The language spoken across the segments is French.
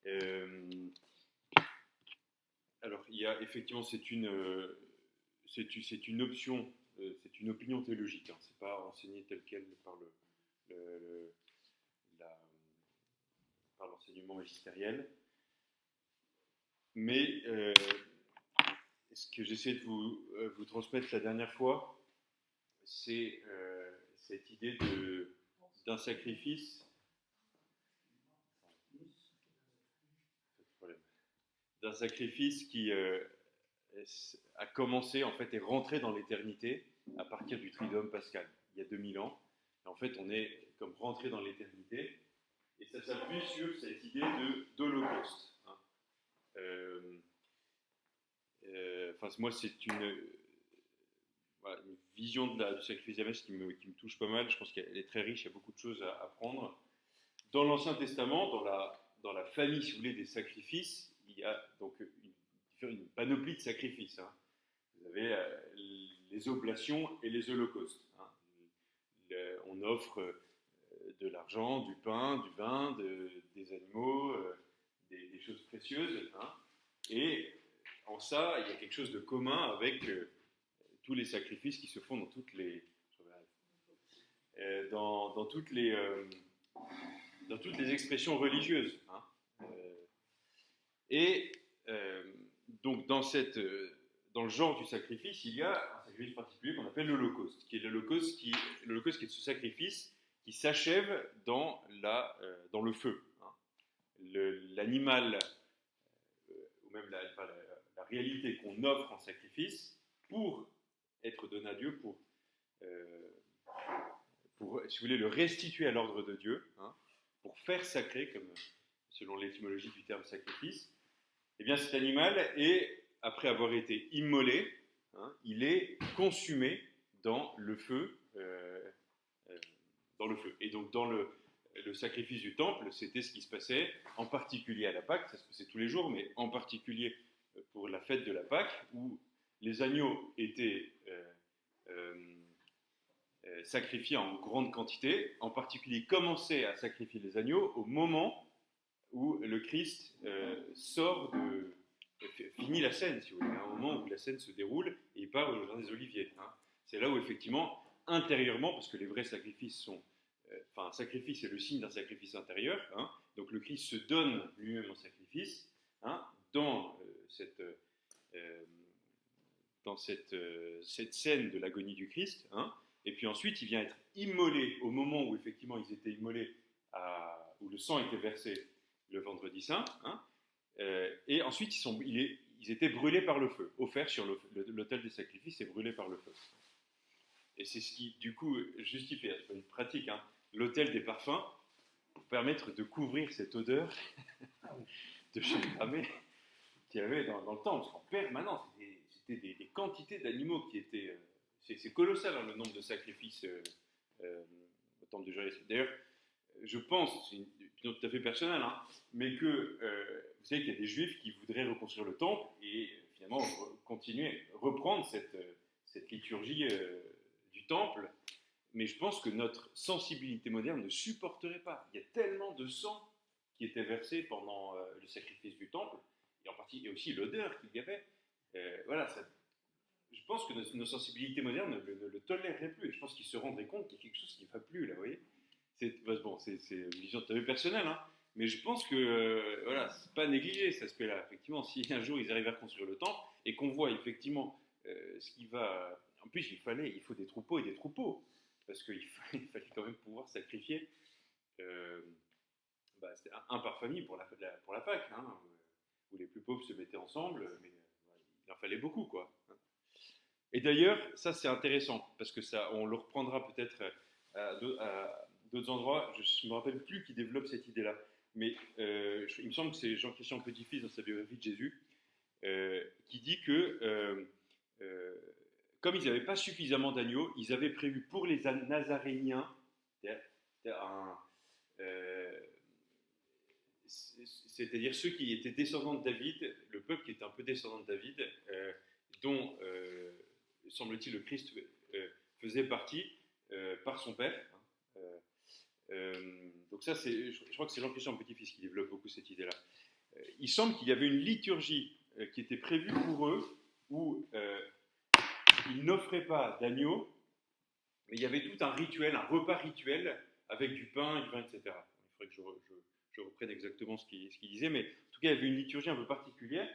Euh, alors, il y a effectivement, c'est une option, c'est une opinion théologique. Hein, c'est pas enseigné tel quel par le- la- par l'enseignement magistériel. Mais ce que j'essaie de vous transmettre la dernière fois, c'est cette idée d'un sacrifice, d'un sacrifice qui a commencé, en fait, est rentré dans l'éternité à partir du Triduum pascal, il y a 2000 ans. Et en fait, on est comme rentré dans l'éternité, et ça s'appuie sur cette idée d'holocauste. Hein. Enfin, moi, c'est voilà, une vision du sacrifice d'Amès qui me touche pas mal. Je pense qu'elle est très riche, il y a beaucoup de choses à apprendre. Dans l'Ancien Testament, dans la famille, si vous voulez, des sacrifices, il y a donc une panoplie de sacrifices. Hein. Vous avez les oblations et les holocaustes. Hein. On offre de l'argent, du pain, du vin, des animaux, des choses précieuses. Hein. Et en ça, il y a quelque chose de commun avec tous les sacrifices qui se font dans dans toutes les expressions religieuses. Hein. Et donc dans le genre du sacrifice, il y a un sacrifice particulier qu'on appelle l'Holocauste, qui est l'Holocauste qui est ce sacrifice qui s'achève dans le feu. Hein. L'animal, ou même la réalité qu'on offre en sacrifice, pour être donné à Dieu, euh, si vous voulez, le restituer à l'ordre de Dieu, hein, pour faire sacré, comme selon l'étymologie du terme sacrifice, eh bien cet animal est, après avoir été immolé, hein, il est consumé dans le feu. Dans le feu. Et donc dans le sacrifice du temple, c'était ce qui se passait, en particulier à la Pâque, ça se passait tous les jours, mais en particulier pour la fête de la Pâque, où les agneaux étaient sacrifiés en grande quantité, en particulier commençaient à sacrifier les agneaux au moment où le Christ finit la scène, si vous voulez, un moment où la scène se déroule et il part au jardin des Oliviers. Hein. C'est là où effectivement, intérieurement, parce que les vrais sacrifices sont, un sacrifice est le signe d'un sacrifice intérieur, hein, donc le Christ se donne lui-même en sacrifice, hein, dans cette scène de l'agonie du Christ, hein, et puis ensuite il vient être immolé au moment où effectivement ils étaient immolés, où le sang était versé le vendredi saint, hein, et ensuite ils étaient brûlés par le feu, offerts sur l'autel des sacrifices et brûlés par le feu. Et c'est ce qui, du coup, justifie, c'est pas une pratique, hein, l'autel des parfums, pour permettre de couvrir cette odeur de chaux cramé qu'il y avait dans le temple. Parce qu'en permanence, c'était des quantités d'animaux qui étaient. C'est colossal, hein, le nombre de sacrifices au temple de Jérusalem. D'ailleurs, je pense, c'est une opinion tout à fait personnelle, hein, mais que vous savez qu'il y a des juifs qui voudraient reconstruire le temple et finalement reprendre cette liturgie du temple, mais je pense que notre sensibilité moderne ne supporterait pas. Il y a tellement de sang qui était versé pendant le sacrifice du temple, et en partie et aussi l'odeur qu'il y avait. Voilà, je pense que nos sensibilités modernes ne le toléreraient plus, et je pense qu'ils se rendraient compte qu'il y a quelque chose qui ne va plus, là, vous voyez. C'est une vision tout à fait personnelle, hein, mais je pense que voilà, c'est pas négligé cet aspect-là. Effectivement, si un jour ils arrivent à reconstruire le temple et qu'on voit effectivement ce qui va. En plus, il faut des troupeaux et des troupeaux, parce qu'il il fallait quand même pouvoir sacrifier euh, un par famille pour la Pâque, hein, où les plus pauvres se mettaient ensemble, mais il en fallait beaucoup, quoi. Et d'ailleurs, ça c'est intéressant, parce que ça, on le reprendra peut-être à d'autres endroits. Je ne me rappelle plus qui développe cette idée-là, mais il me semble que c'est Jean-Christian Petit-Fils dans sa biographie de Jésus, qui dit que euh, comme ils n'avaient pas suffisamment d'agneaux, ils avaient prévu pour les Nazaréniens, euh, c'est-à-dire ceux qui étaient descendants de David, le peuple qui était un peu descendant de David, dont, semble-t-il, le Christ faisait partie par son père. Donc ça, je crois que c'est Jean-Christian Petit-Fils qui développe beaucoup cette idée-là. il semble qu'il y avait une liturgie qui était prévue pour eux, où ils n'offraient pas d'agneau, mais il y avait tout un rituel, un repas rituel, avec du pain, du vin, etc. Il faudrait que je reprenne exactement ce qu'il disait, mais en tout cas, il y avait une liturgie un peu particulière,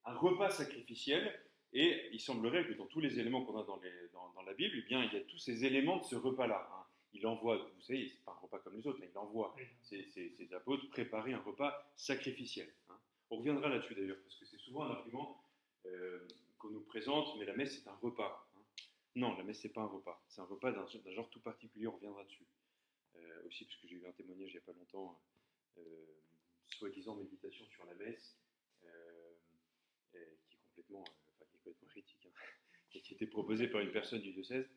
un repas sacrificiel, et il semblerait que dans tous les éléments qu'on a dans la Bible, eh bien, il y a tous ces éléments de ce repas-là. Hein. Il envoie, vous savez, c'est pas un repas comme les autres, il envoie ses apôtres préparer un repas sacrificiel. Hein. On reviendra là-dessus d'ailleurs, parce que c'est souvent un argument qu'on nous présente, mais la messe c'est un repas. Hein. Non, la messe c'est pas un repas, c'est un repas d'un genre tout particulier, on reviendra dessus. Aussi, parce que j'ai eu un témoignage il n'y a pas longtemps, soi-disant méditation sur la messe, qui est complètement critique, hein, et qui était proposé par une personne du diocèse.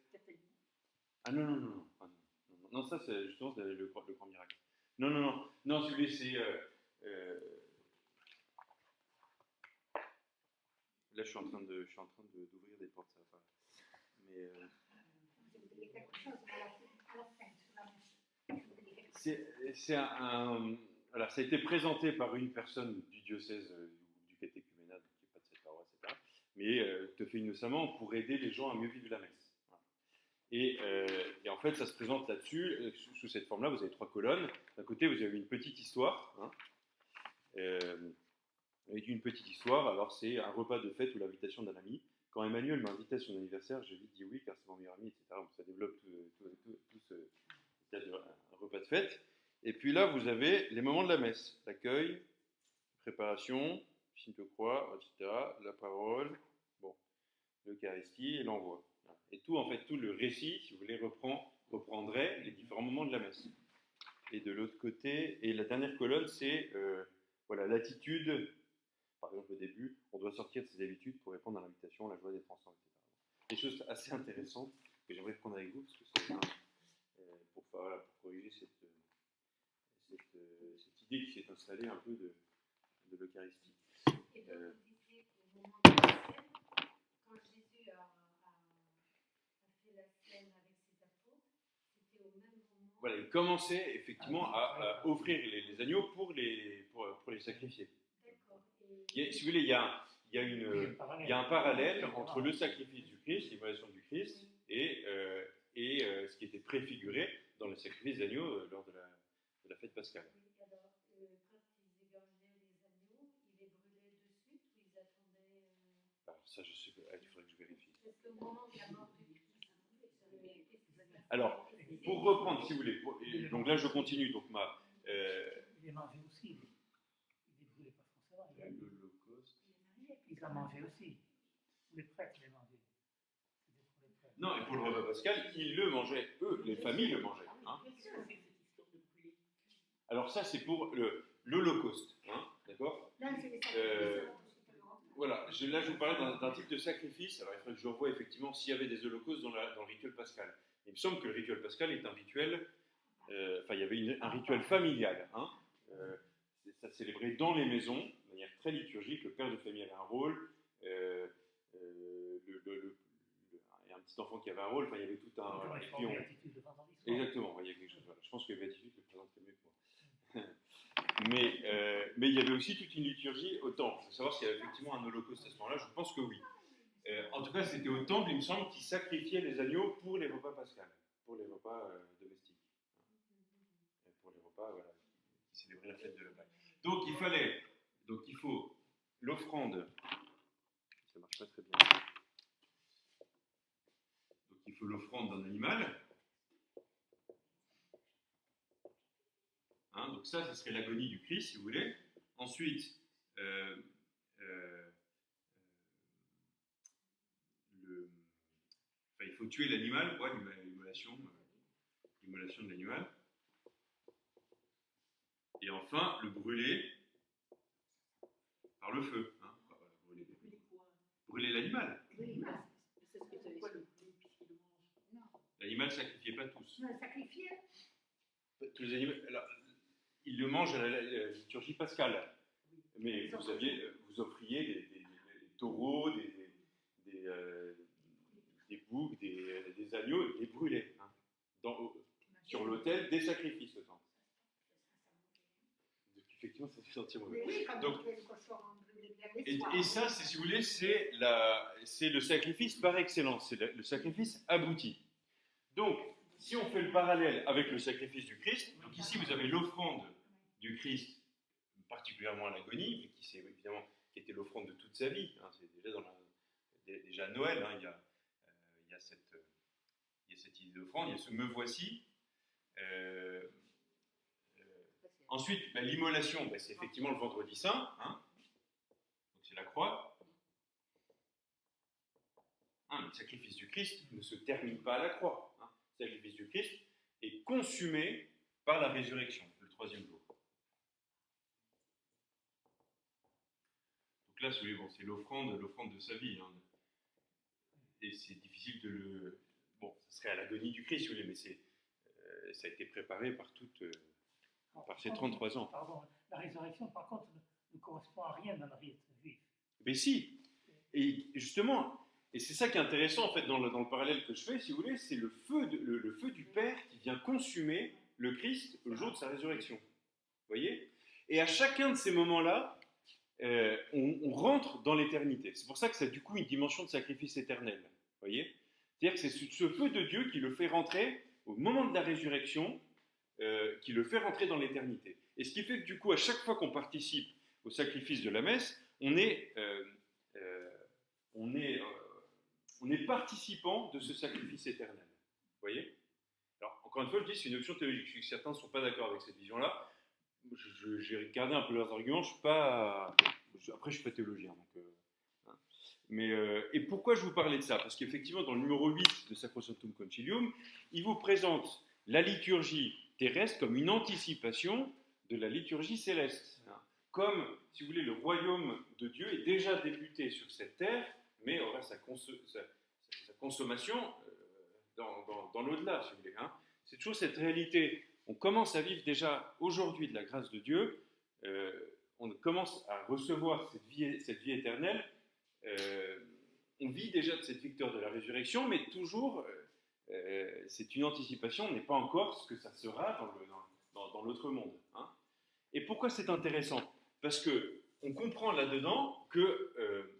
Ah non, non, non, non. Ah, non, non, non, ça c'est justement le grand miracle. Non, non, non, non, si vous voulez, c'est. Là, je suis en train d'ouvrir des portes, ça va pas. Mais. C'est alors, ça a été présenté par une personne du diocèse du catéchuménat, qui n'est pas de cette paroisse, etc. Mais te fait innocemment pour aider les gens à mieux vivre la messe. Voilà. Et en fait, ça se présente là-dessus, sous cette forme-là, vous avez 3 colonnes. D'un côté, vous avez une petite histoire. Hein, avec une petite histoire, alors c'est un repas de fête ou l'invitation d'un ami. Quand Emmanuel m'a invité à son anniversaire, j'ai vite dit oui, car c'est mon meilleur ami, etc. Donc ça développe tout ce un repas de fête. Et puis là, vous avez les moments de la messe, l'accueil, préparation, signe de croix, etc., la parole, bon, l'Eucharistie et l'envoi. Et tout, en fait, tout le récit, si vous voulez, reprendrait les différents moments de la messe. Et de l'autre côté, et la dernière colonne, c'est voilà, l'attitude. Par exemple, au début, on doit sortir de ses habitudes pour répondre à l'invitation, la joie d'être ensemble, etc. Des choses assez intéressantes que j'aimerais prendre avec vous, parce que c'est pour corriger cette idée qui s'est installée un peu de l'Eucharistie. Et donc, vous disiez qu'au moment de la scène, quand Jésus a fait la scène avec ses apôtres, c'était au même moment. Voilà, il commençait effectivement à offrir les agneaux pour les sacrifier. D'accord. Si vous voulez, il y a un parallèle entre le sacrifice du Christ, l'immolation du Christ, et ce qui était préfiguré dans le sacrifice d'agneaux lors de la fête pascale. Oui, alors, quand ils égorgeaient les agneaux, ils les brûlaient de suite ou ils attendaient Alors ça, je sais pas, il faudrait que je vérifie. Parce qu'au moment de la mort du Christ, alors, pour reprendre, si vous voulez, donc là je continue, donc il les mangeait aussi, il les brûlait pas forcément. L'Holocauste. Ils en mangeaient aussi. Les prêtres les mangeaient. Non, et pour le repas pascal, ils le mangeaient, eux, les familles le mangeaient. Hein. Alors ça, c'est pour l'Holocauste, hein, d'accord voilà, là je vous parlais d'un type de sacrifice. Alors il faudrait que je revoie effectivement s'il y avait des holocaustes dans le rituel pascal. Il me semble que le rituel pascal est un rituel, il y avait un rituel familial. Hein, ça célébrait dans les maisons, de manière très liturgique. Le père de famille avait un rôle, il y a un petit enfant qui avait un rôle, il y avait tout un... Exactement, il y a quelque chose. Voilà. Je pense que Béatitude le présenterait mieux que moi. Mais il y avait aussi toute une liturgie au temple. Il faut savoir s'il y avait effectivement un holocauste à ce moment-là. Je pense que oui. En tout cas, c'était au temple, il me semble, qui sacrifiait les agneaux pour les repas pascals, pour les repas domestiques. Pour les repas qui célébraient la fête de la Pâque. Donc il faut l'offrande. Ça marche pas très bien. Donc il faut l'offrande d'un animal. Hein, donc ça serait l'agonie du Christ, si vous voulez. Ensuite, il faut tuer l'animal, l'immolation de l'animal. Et enfin, le brûler par le feu. Hein. Brûler l'animal. L'animal ne sacrifiait pas tous. Tous les animaux, alors, ils le mangent à la liturgie pascale. Mais vous offriez des taureaux, des boucs, des agneaux, et les brûlés hein, sur l'autel des sacrifices. effectivement, ça fait sentir mauvais. Mais oui, comme Donc, on fait le cochon brûlé bien les Et, soirs. et ça, c'est, si vous voulez, c'est le sacrifice par excellence, c'est le sacrifice abouti. Donc, si on fait le parallèle avec le sacrifice du Christ, donc ici vous avez l'offrande du Christ, particulièrement à l'agonie, mais qui, évidemment, qui était l'offrande de toute sa vie. Hein, c'est déjà Noël, hein, il y a cette idée d'offrande, il y a ce me voici. Ensuite, l'immolation, c'est effectivement le vendredi saint, hein, donc c'est la croix. Hein, le sacrifice du Christ ne se termine pas à la croix. Hein. Le sacrifice du Christ est consumé par la résurrection, le troisième jour. Donc là, c'est l'offrande de sa vie. Hein. Et c'est difficile de le... Bon, ça serait à l'agonie du Christ, si vous voulez, mais ça a été préparé par ces 33 ans. Pardon, la résurrection, par contre, ne correspond à rien dans la rite juive. Mais si. Et justement, et c'est ça qui est intéressant en fait dans le parallèle que je fais, si vous voulez, c'est le feu du Père qui vient consumer le Christ le jour de sa résurrection. Vous voyez? Et à chacun de ces moments-là, on rentre dans l'éternité. C'est pour ça que c'est du coup une dimension de sacrifice éternel. Vous voyez? C'est-à-dire que c'est ce feu de Dieu qui le fait rentrer au moment de la résurrection, qui le fait rentrer dans l'éternité. Et ce qui fait que du coup, à chaque fois qu'on participe au sacrifice de la messe, on est participant de ce sacrifice éternel. Vous voyez? Alors, encore une fois, je dis, c'est une option théologique. Je sais que certains ne sont pas d'accord avec cette vision-là. J'ai regardé un peu leurs arguments. Après, je ne suis pas théologien. Donc, hein. Mais, et pourquoi je vous parlais de ça? Parce qu'effectivement, dans le numéro 8 de Sacrosanctum Concilium, il vous présente la liturgie terrestre comme une anticipation de la liturgie céleste. Hein. Comme, si vous voulez, le royaume de Dieu est déjà débuté sur cette terre, mais aura sa consommation dans l'au-delà, si vous voulez. Hein. C'est toujours cette réalité. On commence à vivre déjà aujourd'hui de la grâce de Dieu. On commence à recevoir cette vie éternelle. On vit déjà de cette victoire de la résurrection, mais toujours, c'est une anticipation. On n'est pas encore ce que ça sera dans l'autre monde. Hein. Et pourquoi c'est intéressant? Parce qu'on comprend là-dedans que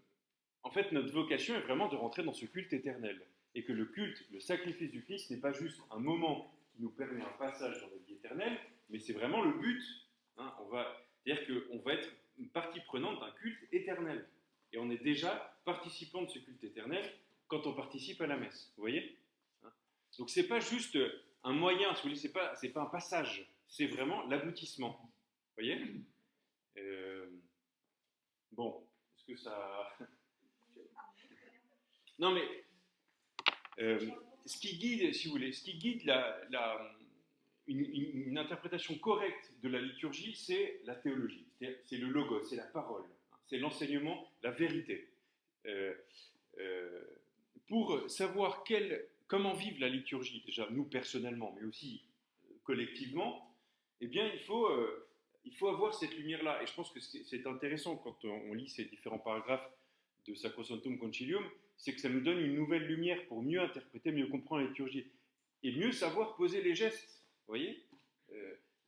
en fait, notre vocation est vraiment de rentrer dans ce culte éternel. Et que le culte, le sacrifice du Christ, n'est pas juste un moment qui nous permet un passage dans la vie éternelle, mais c'est vraiment le but. Hein. C'est-à-dire qu'on va être une partie prenante d'un culte éternel. Et on est déjà participant de ce culte éternel quand on participe à la messe. Vous voyez? Hein. Donc c'est pas juste un moyen, si vous voulez, c'est pas un passage, c'est vraiment l'aboutissement. Vous voyez? Bon, est-ce que ça... Non, mais ce qui guide, si vous voulez, une interprétation correcte de la liturgie, c'est la théologie, c'est le logos, c'est la parole, c'est l'enseignement, la vérité. Pour savoir comment vivre la liturgie, déjà nous personnellement, mais aussi collectivement, eh bien il faut avoir cette lumière-là. Et je pense que c'est intéressant quand on lit ces différents paragraphes de Sacrosanctum Concilium, c'est que ça nous donne une nouvelle lumière pour mieux interpréter, mieux comprendre la liturgie. Et mieux savoir poser les gestes, vous voyez,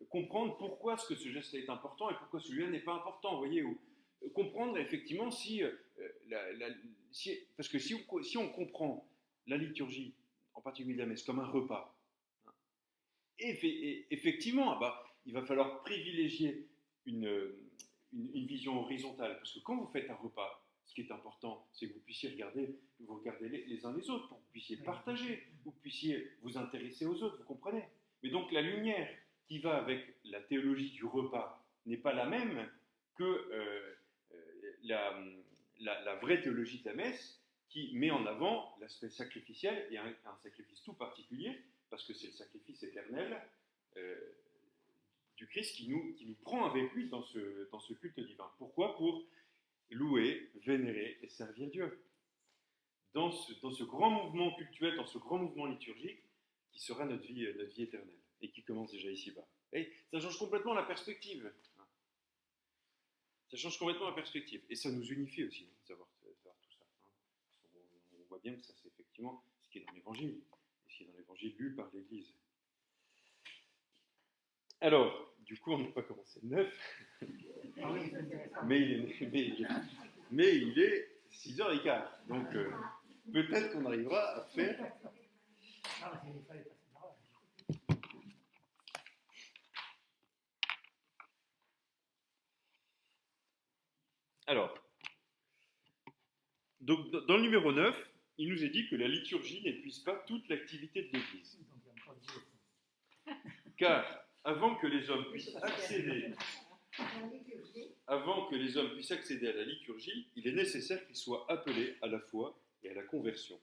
comprendre pourquoi ce geste-là est important et pourquoi celui-là n'est pas important, vous voyez, ou comprendre effectivement parce que si on comprend la liturgie, en particulier la messe, comme un repas, hein, et effectivement, il va falloir privilégier une vision horizontale, parce que quand vous faites un repas, ce qui est important, c'est que vous puissiez vous regarder les uns les autres, pour que vous puissiez partager, vous puissiez vous intéresser aux autres, vous comprenez? Mais donc la lumière qui va avec la théologie du repas n'est pas la même que la vraie théologie de la messe, qui met en avant l'aspect sacrificiel, et un sacrifice tout particulier, parce que c'est le sacrifice éternel du Christ qui nous prend avec lui dans ce culte divin. Pourquoi? Pour louer, vénérer et servir Dieu. Dans ce grand mouvement cultuel, dans ce grand mouvement liturgique, qui sera notre vie éternelle, et qui commence déjà ici-bas. Et ça change complètement la perspective. Ça change complètement la perspective. Et ça nous unifie aussi, de savoir tout ça. On voit bien que ça, c'est effectivement ce qui est dans l'Évangile, et ce qui est dans l'Évangile lu par l'Église. Alors, du coup, on n'a pas commencé le 9. Ah oui, c'est intéressant. mais il est 6h15. Donc peut-être qu'on arrivera à faire. Non, mais il fallait passer par là. Alors, donc, dans le numéro 9, il nous est dit que la liturgie n'épuise pas toute l'activité de l'Église. Donc il y a encore Dieu. Car avant que les hommes puissent accéder à la liturgie, il est nécessaire qu'ils soient appelés à la foi et à la conversion.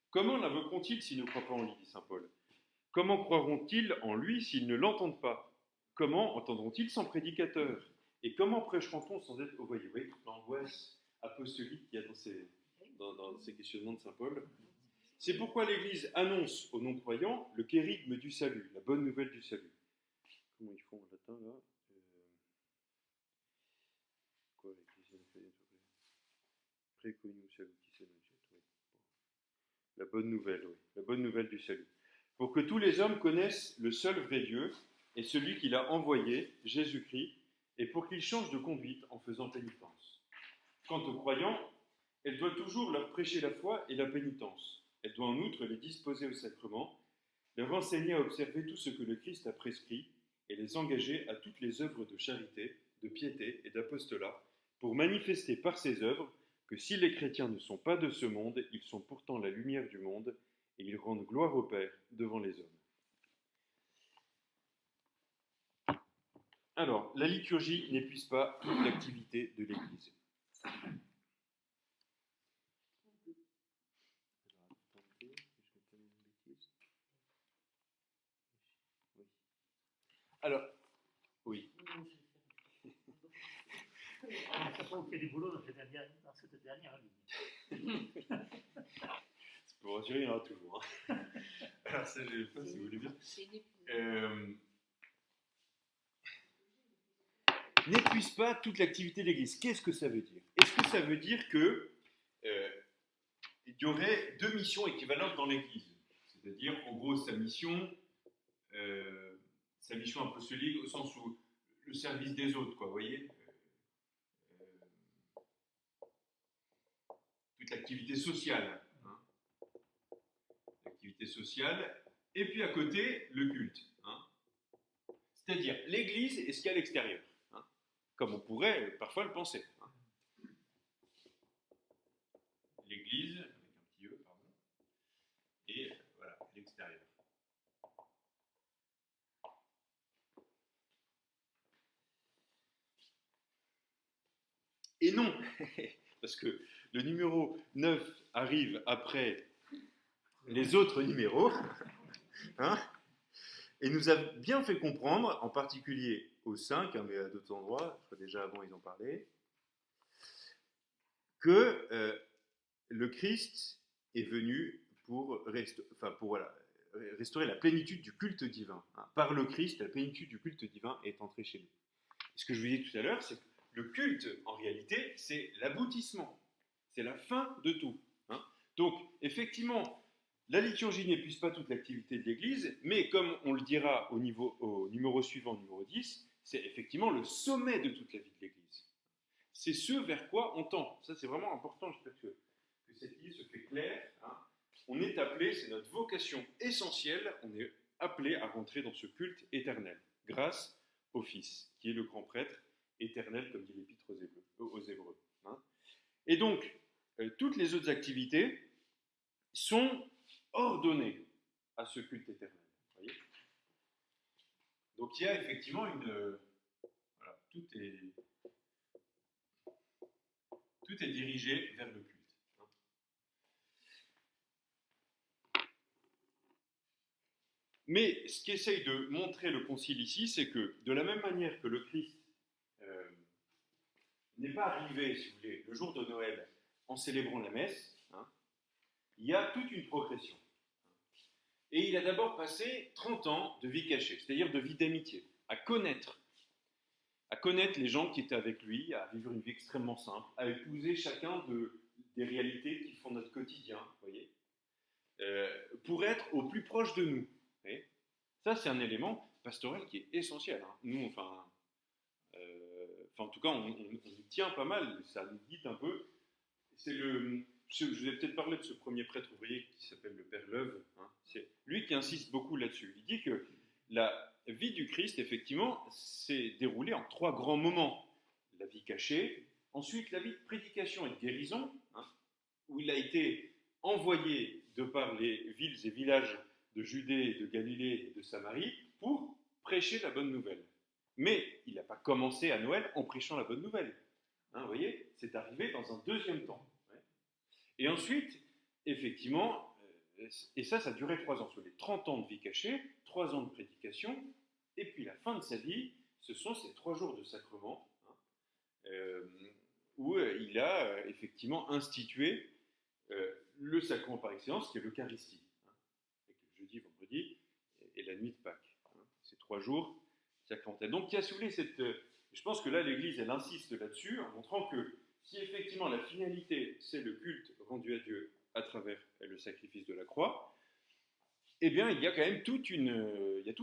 Comment l'invoqueront-ils s'ils ne croient pas en lui, dit saint Paul? Comment croiront-ils en lui s'ils ne l'entendent pas? Comment entendront-ils sans prédicateur? Et comment prêcheront-on sans être... Vous voyez toute l'angoisse apostolique qu'il y a dans ces questionnements de saint Paul. C'est pourquoi l'Église annonce aux non-croyants le kérygme du salut, la bonne nouvelle du salut. Comment ils font en latin là? Quoi, la bonne nouvelle, oui. La bonne nouvelle du salut. Pour que tous les hommes connaissent le seul vrai Dieu et celui qu'il a envoyé, Jésus-Christ, et pour qu'ils changent de conduite en faisant pénitence. Quant aux croyants, elle doit toujours leur prêcher la foi et la pénitence. Elle doit en outre les disposer au sacrement, leur enseigner à observer tout ce que le Christ a prescrit et les engager à toutes les œuvres de charité, de piété et d'apostolat, pour manifester par ces œuvres que si les chrétiens ne sont pas de ce monde, ils sont pourtant la lumière du monde et ils rendent gloire au Père devant les hommes. Alors, la liturgie n'épuise pas toute l'activité de l'Église. Alors, oui. Je trouve qu'il y a du boulot dans cette dernière ligne. C'est pour rassurer, il y en aura toujours. Alors, ça, je ne sais pas si vous voulez bien. N'épuise pas toute l'activité de l'Église. Qu'est-ce que ça veut dire? Est-ce que ça veut dire que il y aurait deux missions équivalentes dans l'Église? C'est-à-dire, en gros, sa mission apostolique au sens où le service des autres, quoi, vous voyez, toute l'activité sociale, hein, l'activité sociale, et puis à côté, le culte, hein, c'est-à-dire l'Église et ce qu'il y a à l'extérieur, hein, comme on pourrait parfois le penser, hein. L'Église, avec un petit E, pardon, et voilà, l'extérieur. Et non, parce que le numéro 9 arrive après les autres numéros, hein, et nous a bien fait comprendre, en particulier au 5, hein, mais à d'autres endroits, je crois déjà avant ils en parlaient, que le Christ est venu pour restaurer la plénitude du culte divin. Hein. Par le Christ, la plénitude du culte divin est entrée chez nous. Ce que je vous disais tout à l'heure, c'est que le culte, en réalité, c'est l'aboutissement. C'est la fin de tout. Hein. Donc, effectivement, la liturgie n'épuise pas toute l'activité de l'Église, mais comme on le dira au numéro suivant, numéro 10, c'est effectivement le sommet de toute la vie de l'Église. C'est ce vers quoi on tend. Ça, c'est vraiment important, j'espère que cette idée se fait claire. Hein. On est appelé, c'est notre vocation essentielle, on est appelé à rentrer dans ce culte éternel, grâce au Fils, qui est le grand prêtre éternel, comme dit l'Épître aux Hébreux. Hein. Et donc, toutes les autres activités sont ordonnées à ce culte éternel. Voyez, donc il y a effectivement voilà, tout est dirigé vers le culte. Mais ce qu'essaye de montrer le Concile ici, c'est que de la même manière que le Christ n'est pas arrivé, si vous voulez, le jour de Noël en célébrant la messe, hein, il y a toute une progression. Et il a d'abord passé 30 ans de vie cachée, c'est-à-dire de vie d'amitié, à connaître les gens qui étaient avec lui, à vivre une vie extrêmement simple, à épouser chacun des réalités qui font notre quotidien, voyez, pour être au plus proche de nous. Voyez. Ça, c'est un élément pastoral qui est essentiel. Hein. Nous, enfin en tout cas on y tient pas mal, ça nous guide un peu. Je vous ai peut-être parlé de ce premier prêtre ouvrier qui s'appelle le Père Leuve, hein. C'est lui qui insiste beaucoup là-dessus. Il dit que la vie du Christ, effectivement, s'est déroulée en 3 grands moments. La vie cachée, ensuite la vie de prédication et de guérison, hein, où il a été envoyé de par les villes et villages de Judée, de Galilée et de Samarie pour prêcher la bonne nouvelle. Mais il n'a pas commencé à Noël en prêchant la bonne nouvelle. Hein, vous voyez, c'est arrivé dans un deuxième temps. Ouais. Et ensuite, effectivement, et ça a duré 3 ans. Sur les 30 ans de vie cachée, 3 ans de prédication, et puis la fin de sa vie, ce sont ces 3 jours de sacrement, hein, où il a effectivement institué le sacrement par excellence, qui est l'Eucharistie, hein, avec le jeudi, vendredi et la nuit de Pâques. Hein, ces 3 jours sacramentels. Donc, il y a, si vous voulez, je pense que là, l'Église, elle insiste là-dessus, en montrant que si effectivement la finalité, c'est le culte rendu à Dieu à travers le sacrifice de la croix, eh bien, il y a quand même tout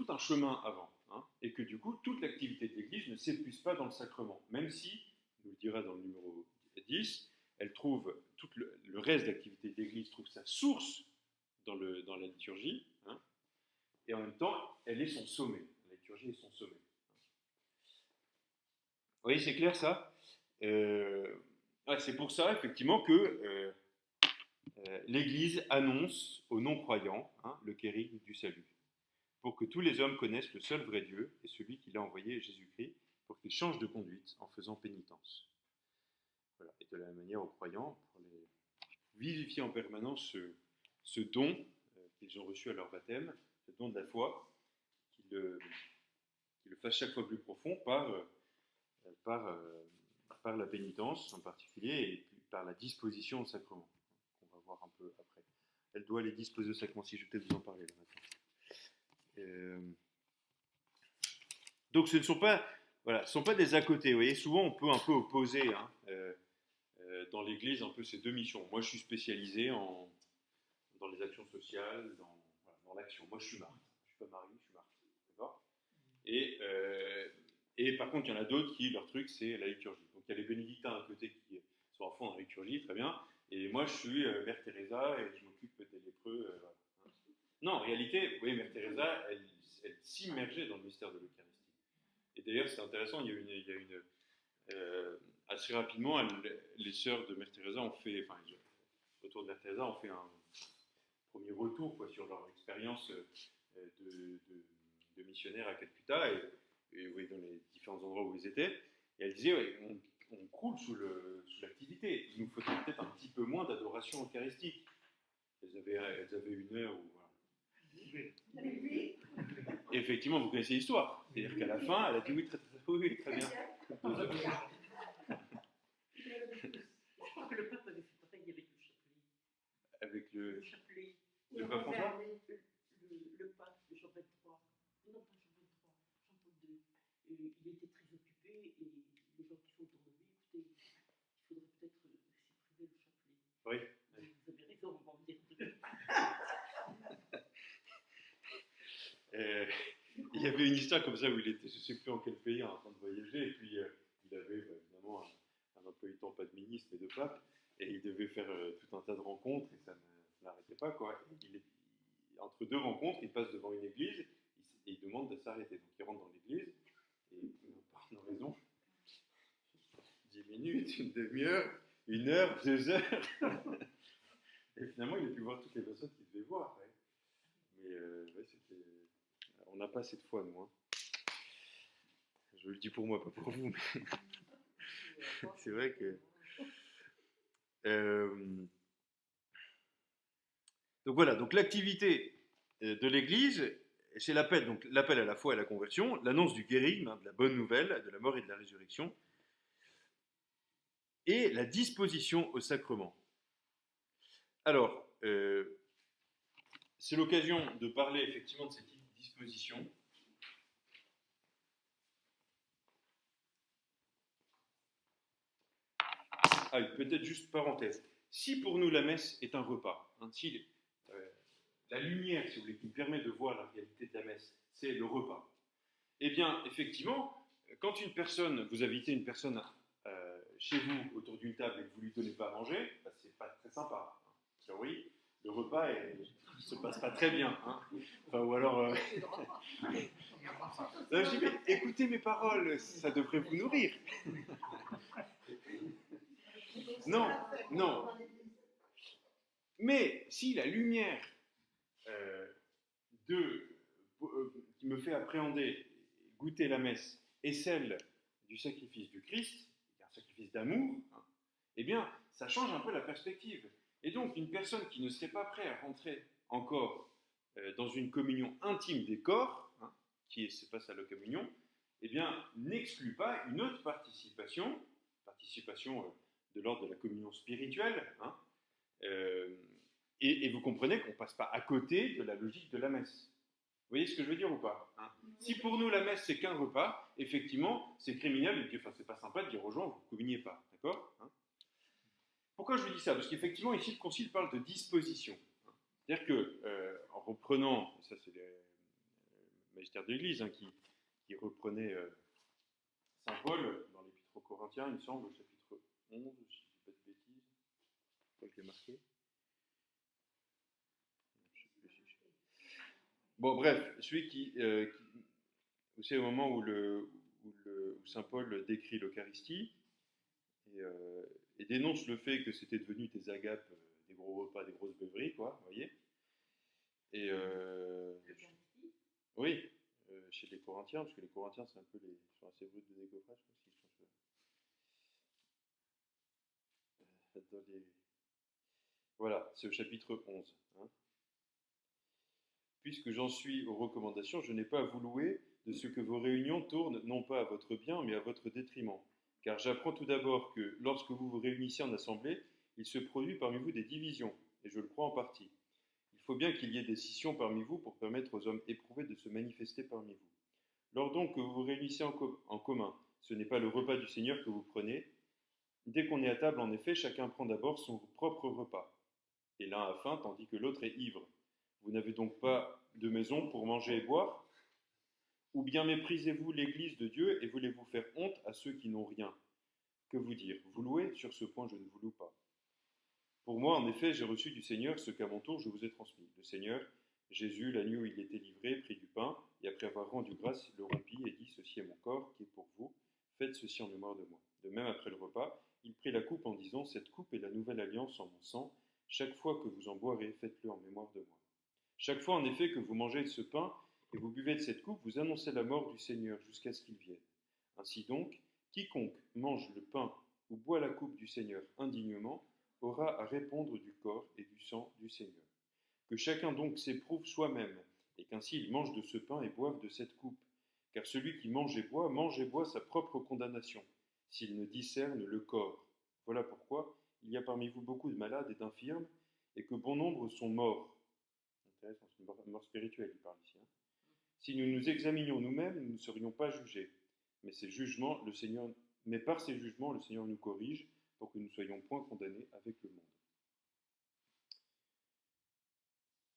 un chemin avant, hein, et que du coup, toute l'activité de l'Église ne s'épuise pas dans le sacrement, même si, on le dira dans le numéro 10, elle trouve, tout le reste de l'activité de l'Église trouve sa source dans la liturgie, hein, et en même temps, elle est son sommet. La liturgie est son sommet. Vous voyez, c'est clair ça? C'est pour ça, effectivement, que l'Église annonce aux non-croyants, hein, le kérigme du salut, pour que tous les hommes connaissent le seul vrai Dieu et celui qui l'a envoyé, Jésus-Christ, pour qu'ils changent de conduite en faisant pénitence. Voilà. Et de la même manière aux croyants, pour les vivifier en permanence ce don qu'ils ont reçu à leur baptême, ce don de la foi, qu'ils le fassent chaque fois plus profond par la pénitence en particulier, et puis par la disposition au sacrement, qu'on va voir un peu après. Elle doit les disposer au sacrement, si je vais peut-être vous en parler là maintenant. Donc ce ne sont pas des à côté. Vous voyez, souvent on peut un peu opposer, hein, dans l'Église un peu ces deux missions. Moi je suis spécialisé dans les actions sociales, dans l'action. Moi je suis martyr. Je ne suis pas marié, je suis martyr. D'accord ? Et par contre, il y en a d'autres qui, leur truc, c'est la liturgie. Donc il y a les bénédictins à côté qui sont à fond dans la liturgie, très bien. Et moi, je suis Mère Teresa et je m'occupe des lépreux. Voilà. Non, en réalité, vous voyez, Mère Teresa, elle s'immergeait dans le mystère de l'Eucharistie. Et d'ailleurs, c'est intéressant, assez rapidement, les sœurs de Mère Teresa ont fait, autour de Mère Teresa, ont fait un premier retour sur leur expérience de missionnaire à Calcutta et oui, dans les différents endroits où ils étaient. Et elle disait, ouais, on croule sous l'activité. Il nous faut peut-être un petit peu moins d'adoration eucharistique. Elles avaient 1 heure où... Voilà. Et effectivement, vous connaissez l'histoire. C'est-à-dire qu'à la fin, elle a dit oui, très bien. Je crois que le pape avait fait pareil avec le chapelet. Avec le chapelet. Le pape François ? Le pape de Jean 23. Non, pas Jean 23. Jean-Paul II. Il était très occupé et les gens qui sont autour de lui, écoutez, il faudrait peut-être supprimer le chapelet. Oui. Vous avez raison, on va me dire. Il y avait une histoire comme ça où il était, je ne sais plus en quel pays, en train de voyager, et puis il avait évidemment un emploi du temps, pas de ministre, mais de pape, et il devait faire tout un tas de rencontres, et ça n'arrêtait pas, quoi. Entre 2 rencontres, il passe devant une église, et il demande de s'arrêter. Donc il rentre dans l'église, et il part dans raison 10 minutes, 1 demi-heure, 1 heure, 2 heures. Et finalement, il a pu voir toutes les personnes qu'il devait voir. Ouais. Mais c'était... On n'a pas assez de foi, nous. Hein. Je le dis pour moi, pas pour vous. Mais... c'est vrai que... Donc voilà, donc l'activité de l'Église, c'est l'appel à la foi et à la conversion, l'annonce du kérigme, hein, de la bonne nouvelle, de la mort et de la résurrection, et la disposition au sacrement. Alors, c'est l'occasion de parler effectivement de cette disposition. Ah, peut-être juste parenthèse. Si pour nous la messe est un repas, hein, si la lumière, si vous voulez, qui nous permet de voir la réalité de la messe, c'est le repas, eh bien, effectivement, quand vous invitez une personne chez vous autour d'une table et que vous lui donnez pas à manger, bah, c'est pas très sympa. A priori, le repas ne se passe pas très bien. Hein. Enfin, ou alors. Non, je dis, mais écoutez mes paroles, ça devrait vous nourrir. Non, non. Mais si la lumière qui me fait appréhender, goûter la messe, est celle du sacrifice du Christ, un sacrifice d'amour, hein, eh bien, ça change un peu la perspective. Et donc, une personne qui ne serait pas prête à rentrer encore dans une communion intime des corps, hein, qui se passe à la communion, eh bien, n'exclut pas une autre participation de l'ordre de la communion spirituelle, hein, et vous comprenez qu'on ne passe pas à côté de la logique de la messe. Vous voyez ce que je veux dire ou pas, hein? Si pour nous la messe c'est qu'un repas, effectivement, c'est criminel, et puis enfin, c'est pas sympa de dire aux gens vous ne communiez pas, d'accord, hein? Pourquoi je vous dis ça? Parce qu'effectivement, ici le Concile parle de disposition. Hein. C'est-à-dire que, en reprenant, ça c'est le magistère de l'Église hein, qui reprenait Saint Paul dans l'Épître aux Corinthiens, il me semble, au chapitre 11, si je ne dis pas de bêtises. Paul qui est marqué. Bon, bref, celui qui c'est au moment où Saint Paul décrit l'Eucharistie et dénonce le fait que c'était devenu des agapes, des gros repas, des grosses beuveries, quoi, vous voyez. Et oui, chez les Corinthiens, parce que les Corinthiens, c'est un peu sont assez bruts de décoffrage, Voilà, c'est au chapitre 11. Hein. Puisque j'en suis aux recommandations, je n'ai pas à vous louer de ce que vos réunions tournent non pas à votre bien, mais à votre détriment. Car j'apprends tout d'abord que, lorsque vous vous réunissez en assemblée, il se produit parmi vous des divisions, et je le crois en partie. Il faut bien qu'il y ait des scissions parmi vous pour permettre aux hommes éprouvés de se manifester parmi vous. Lors donc que vous vous réunissez en commun, ce n'est pas le repas du Seigneur que vous prenez. Dès qu'on est à table, en effet, chacun prend d'abord son propre repas, et l'un a faim tandis que l'autre est ivre. Vous n'avez donc pas de maison pour manger et boire? Ou bien méprisez-vous l'Église de Dieu et voulez-vous faire honte à ceux qui n'ont rien? Que vous dire? Vous louez? Sur ce point, je ne vous loue pas. Pour moi, en effet, j'ai reçu du Seigneur ce qu'à mon tour je vous ai transmis. Le Seigneur, Jésus, la nuit où il était livré, prit du pain, et après avoir rendu grâce, le rompit et dit, ceci est mon corps qui est pour vous, faites ceci en mémoire de moi. De même, après le repas, il prit la coupe en disant, cette coupe est la nouvelle alliance en mon sang, chaque fois que vous en boirez, faites-le en mémoire de moi. Chaque fois, en effet, que vous mangez de ce pain et vous buvez de cette coupe, vous annoncez la mort du Seigneur jusqu'à ce qu'il vienne. Ainsi donc, quiconque mange le pain ou boit la coupe du Seigneur indignement aura à répondre du corps et du sang du Seigneur. Que chacun donc s'éprouve soi-même, et qu'ainsi il mange de ce pain et boive de cette coupe. Car celui qui mange et boit sa propre condamnation, s'il ne discerne le corps. Voilà pourquoi il y a parmi vous beaucoup de malades et d'infirmes, et que bon nombre sont morts. C'est une mort spirituelle, il parle ici. Hein. Si nous nous examinions nous-mêmes, nous ne serions pas jugés. Mais par ces jugements, le Seigneur nous corrige pour que nous ne soyons point condamnés avec le monde.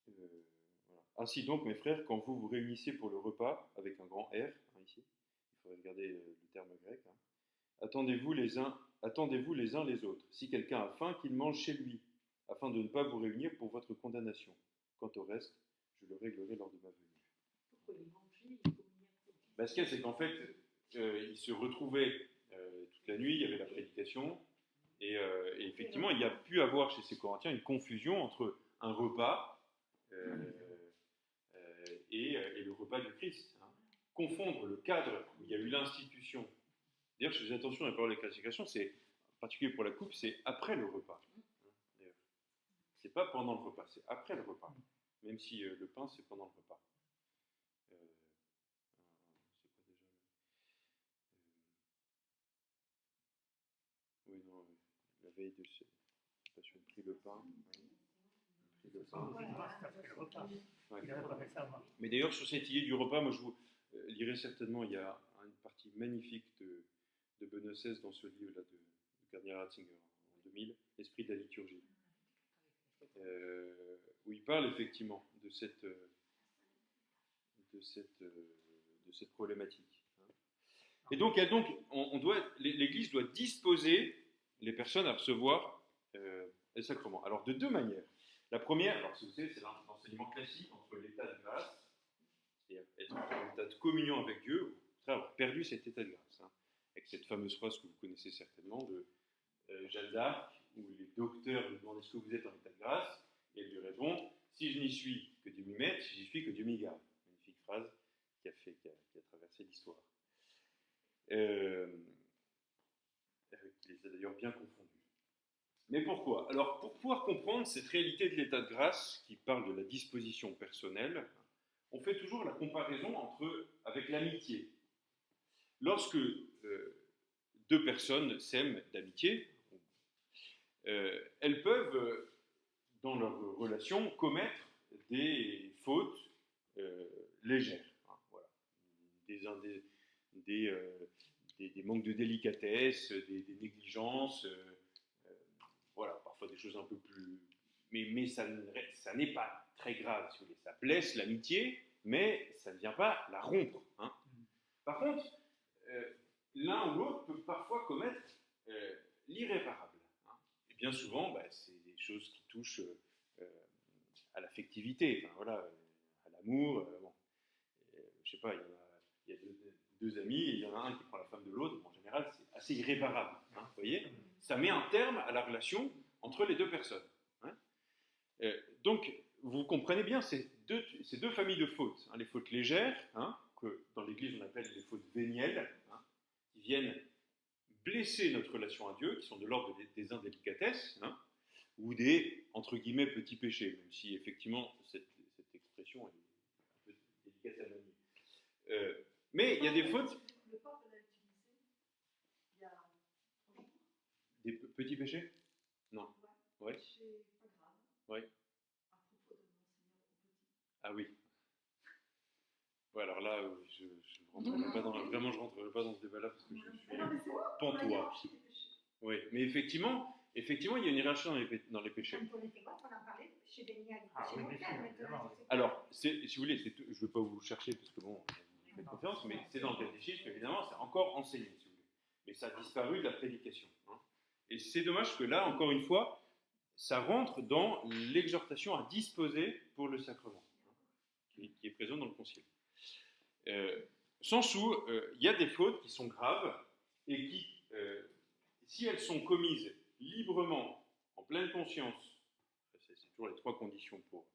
Voilà. Ainsi donc, mes frères, quand vous vous réunissez pour le repas, avec un grand R, hein, ici, il faudrait regarder le terme grec, hein, attendez-vous les uns les autres. Si quelqu'un a faim, qu'il mange chez lui, afin de ne pas vous réunir pour votre condamnation. Quant au reste, je le réglerai lors de ma venue. Pourquoi il mangeait? Ce qu'il y a, c'est qu'en fait, il se retrouvait toute la nuit, il y avait la prédication, et effectivement, il y a pu avoir chez ces Corinthiens une confusion entre un repas et le repas du Christ. Hein. Confondre le cadre où il y a eu l'institution. D'ailleurs, je fais attention à la parole de la classification, c'est en particulier pour la coupe, c'est après le repas. C'est pas pendant le repas, c'est après le repas. Même si le pain, c'est pendant le repas. C'est quoi déjà Oui, non, la veille de ce... Je sais pas si on pris le pain. Ouais. Mais d'ailleurs, sur cette idée du repas, moi je vous lirai certainement, il y a une partie magnifique de Benoît XVI dans ce livre-là de Cardinal Ratzinger en 2000, L'esprit de la liturgie. Où il parle effectivement de cette problématique. Hein. Et donc, l'Église doit disposer les personnes à recevoir les sacrements. Alors, de deux manières. La première, alors si vous savez, c'est l'enseignement classique entre l'état de grâce et être en état de communion avec Dieu, ou avoir perdu cet état de grâce. Avec cette fameuse phrase que vous connaissez certainement de Jeanne d'Arc, où les docteurs lui demandent est-ce que vous êtes en état de grâce, et elle lui répond si je n'y suis, que Dieu m'y mette, si j'y suis, que Dieu m'y garde. Magnifique phrase qui a traversé l'histoire. Qui les a d'ailleurs bien confondus. Mais pourquoi? Alors, pour pouvoir comprendre cette réalité de l'état de grâce, qui parle de la disposition personnelle, on fait toujours la comparaison avec l'amitié. Lorsque deux personnes s'aiment d'amitié, elles peuvent, dans leur relation, commettre des fautes légères. Voilà. Des manques de délicatesse, des négligences, voilà, parfois des choses un peu plus... Mais ça n'est pas très grave, si vous voulez. Ça blesse l'amitié, mais ça ne vient pas la rompre. Par contre, l'un ou l'autre peut parfois commettre l'irréparable. Et bien souvent, c'est des choses qui touchent à l'affectivité, voilà, à l'amour. Bon. Je sais pas, il y a deux amis, et il y en a un qui prend la femme de l'autre. En général, c'est assez irréparable. Vous voyez, ça met un terme à la relation entre les deux personnes. Donc, vous comprenez bien ces deux familles de fautes. Les fautes légères, que dans l'Église on appelle les fautes vénielles, qui viennent blesser notre relation à Dieu, qui sont de l'ordre des indélicatesses, ou des, entre guillemets, petits péchés, même si effectivement cette expression est un peu délicate à manier. Mais il y a des fautes... Le pape l'a utilisé il y a 3 jours. Des petits péchés? Non. Ouais. Ouais. Péché pas grave. Ouais. À propos de Monseigneur au petit. Ah oui. Ouais, alors là, je rentrerai pas dans ce débat-là parce que je suis Non, mais c'est bon. pantois. Oui, mais effectivement, il y a une hiérarchie dans les péchés. Comme pour les témoins, on en parlait chez Bénial. Alors, si vous voulez, je ne veux pas vous chercher parce que bon, je fais confiance, mais c'est dans le catéchisme, évidemment, c'est encore enseigné, si vous voulez. Mais ça a disparu de la prédication. Et c'est dommage que là, encore une fois, ça rentre dans l'exhortation à disposer pour le sacrement, qui est présent dans le concile. Sans sous, il y a des fautes qui sont graves et qui, si elles sont commises librement, en pleine conscience, c'est toujours les 3 conditions pour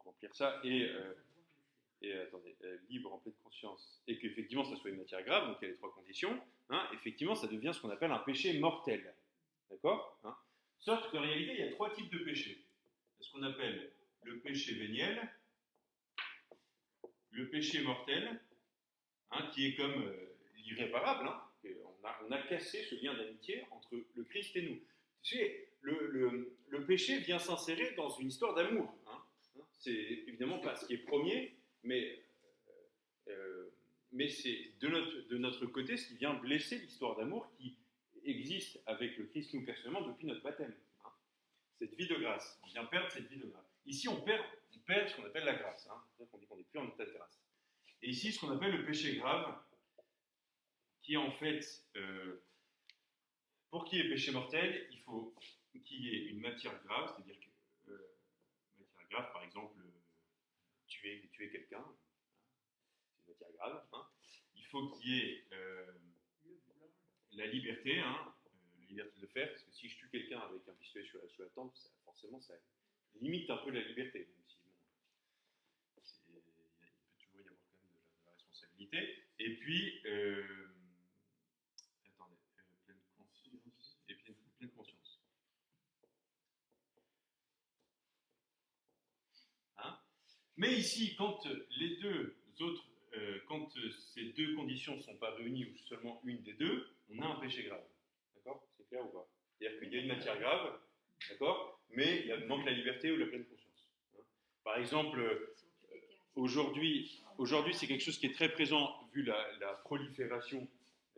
remplir ça, et libre, en pleine conscience, et qu'effectivement ça soit une matière grave, donc il y a les 3 conditions, effectivement ça devient ce qu'on appelle un péché mortel. D'accord, Sauf qu'en réalité il y a 3 types de péchés. Ce qu'on appelle le péché véniel, le péché mortel, qui est comme l'irréparable, on a cassé ce lien d'amitié entre le Christ et nous. Tu sais, le péché vient s'insérer dans une histoire d'amour. C'est évidemment pas ce qui est premier, mais c'est de notre côté ce qui vient blesser l'histoire d'amour qui existe avec le Christ nous personnellement depuis notre baptême. Cette vie de grâce, on vient perdre cette vie de grâce. Ici, on perd ce qu'on appelle la grâce. C'est-à-dire qu'on dit qu'on n'est plus en état de grâce. Et ici, ce qu'on appelle le péché grave, qui est en fait, pour qu'il y ait péché mortel, il faut qu'il y ait une matière grave, c'est-à-dire que matière grave, par exemple, tuer quelqu'un, c'est une matière grave. Il faut qu'il y ait la liberté, la liberté de le faire, parce que si je tue quelqu'un avec un pistolet sur la tempe, forcément, ça limite un peu la liberté, même si il peut toujours y avoir quand même de la responsabilité. Et puis, pleine conscience. Et puis, pleine conscience. Mais ici, quand ces deux conditions ne sont pas réunies, ou seulement une des deux, on a un péché grave. D'accord? C'est clair ou pas? C'est-à-dire qu'il y a une matière grave, d'accord? Mais il manque la liberté ou la pleine conscience. Par exemple, aujourd'hui, c'est quelque chose qui est très présent vu la prolifération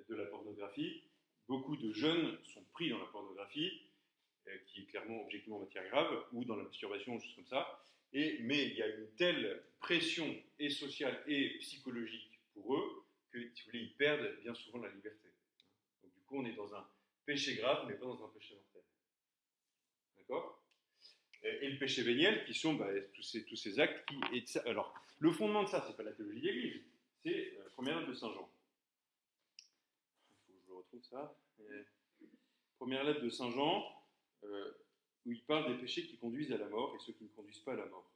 de la pornographie. Beaucoup de jeunes sont pris dans la pornographie, qui est clairement objectivement matière grave, ou dans la masturbation, ou choses comme ça. Mais il y a une telle pression et sociale et psychologique pour eux que, si vous voulez, ils perdent bien souvent la liberté. Donc du coup, on est dans un péché grave, mais pas dans un péché mortel. D'accord ? Et le péché véniel, qui sont tous ces actes qui... alors, le fondement de ça, c'est pas la théologie d'Église, c'est première lettre de Saint Jean. Il faut que je retrouve ça. Première lettre de Saint Jean, où il parle des péchés qui conduisent à la mort et ceux qui ne conduisent pas à la mort.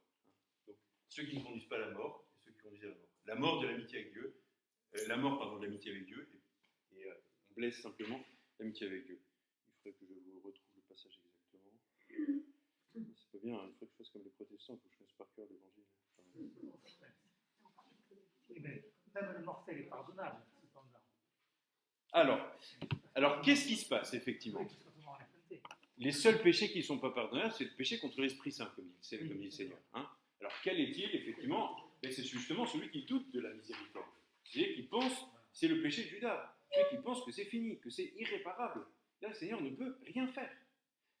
Donc, ceux qui ne conduisent pas à la mort et ceux qui conduisent à la mort. La mort de l'amitié avec Dieu, de l'amitié avec Dieu, et on blesse simplement l'amitié avec Dieu. Il faudrait que je vous retrouve le passage exactement. C'est pas bien, il faudrait que je fasse comme les protestants, que je fasse par cœur l'évangile. Oui, mais même le mortel est pardonnable, cependant. Alors qu'est-ce qui se passe, effectivement ? Les seuls péchés qui ne sont pas pardonnables, c'est le péché contre l'Esprit Saint, comme dit le Seigneur. Hein. Alors quel est-il, effectivement ? C'est justement celui qui doute de la miséricorde. C'est-à-dire qui pense, c'est le péché de Judas, celui qui pense que c'est fini, que c'est irréparable. Là, le Seigneur ne peut rien faire.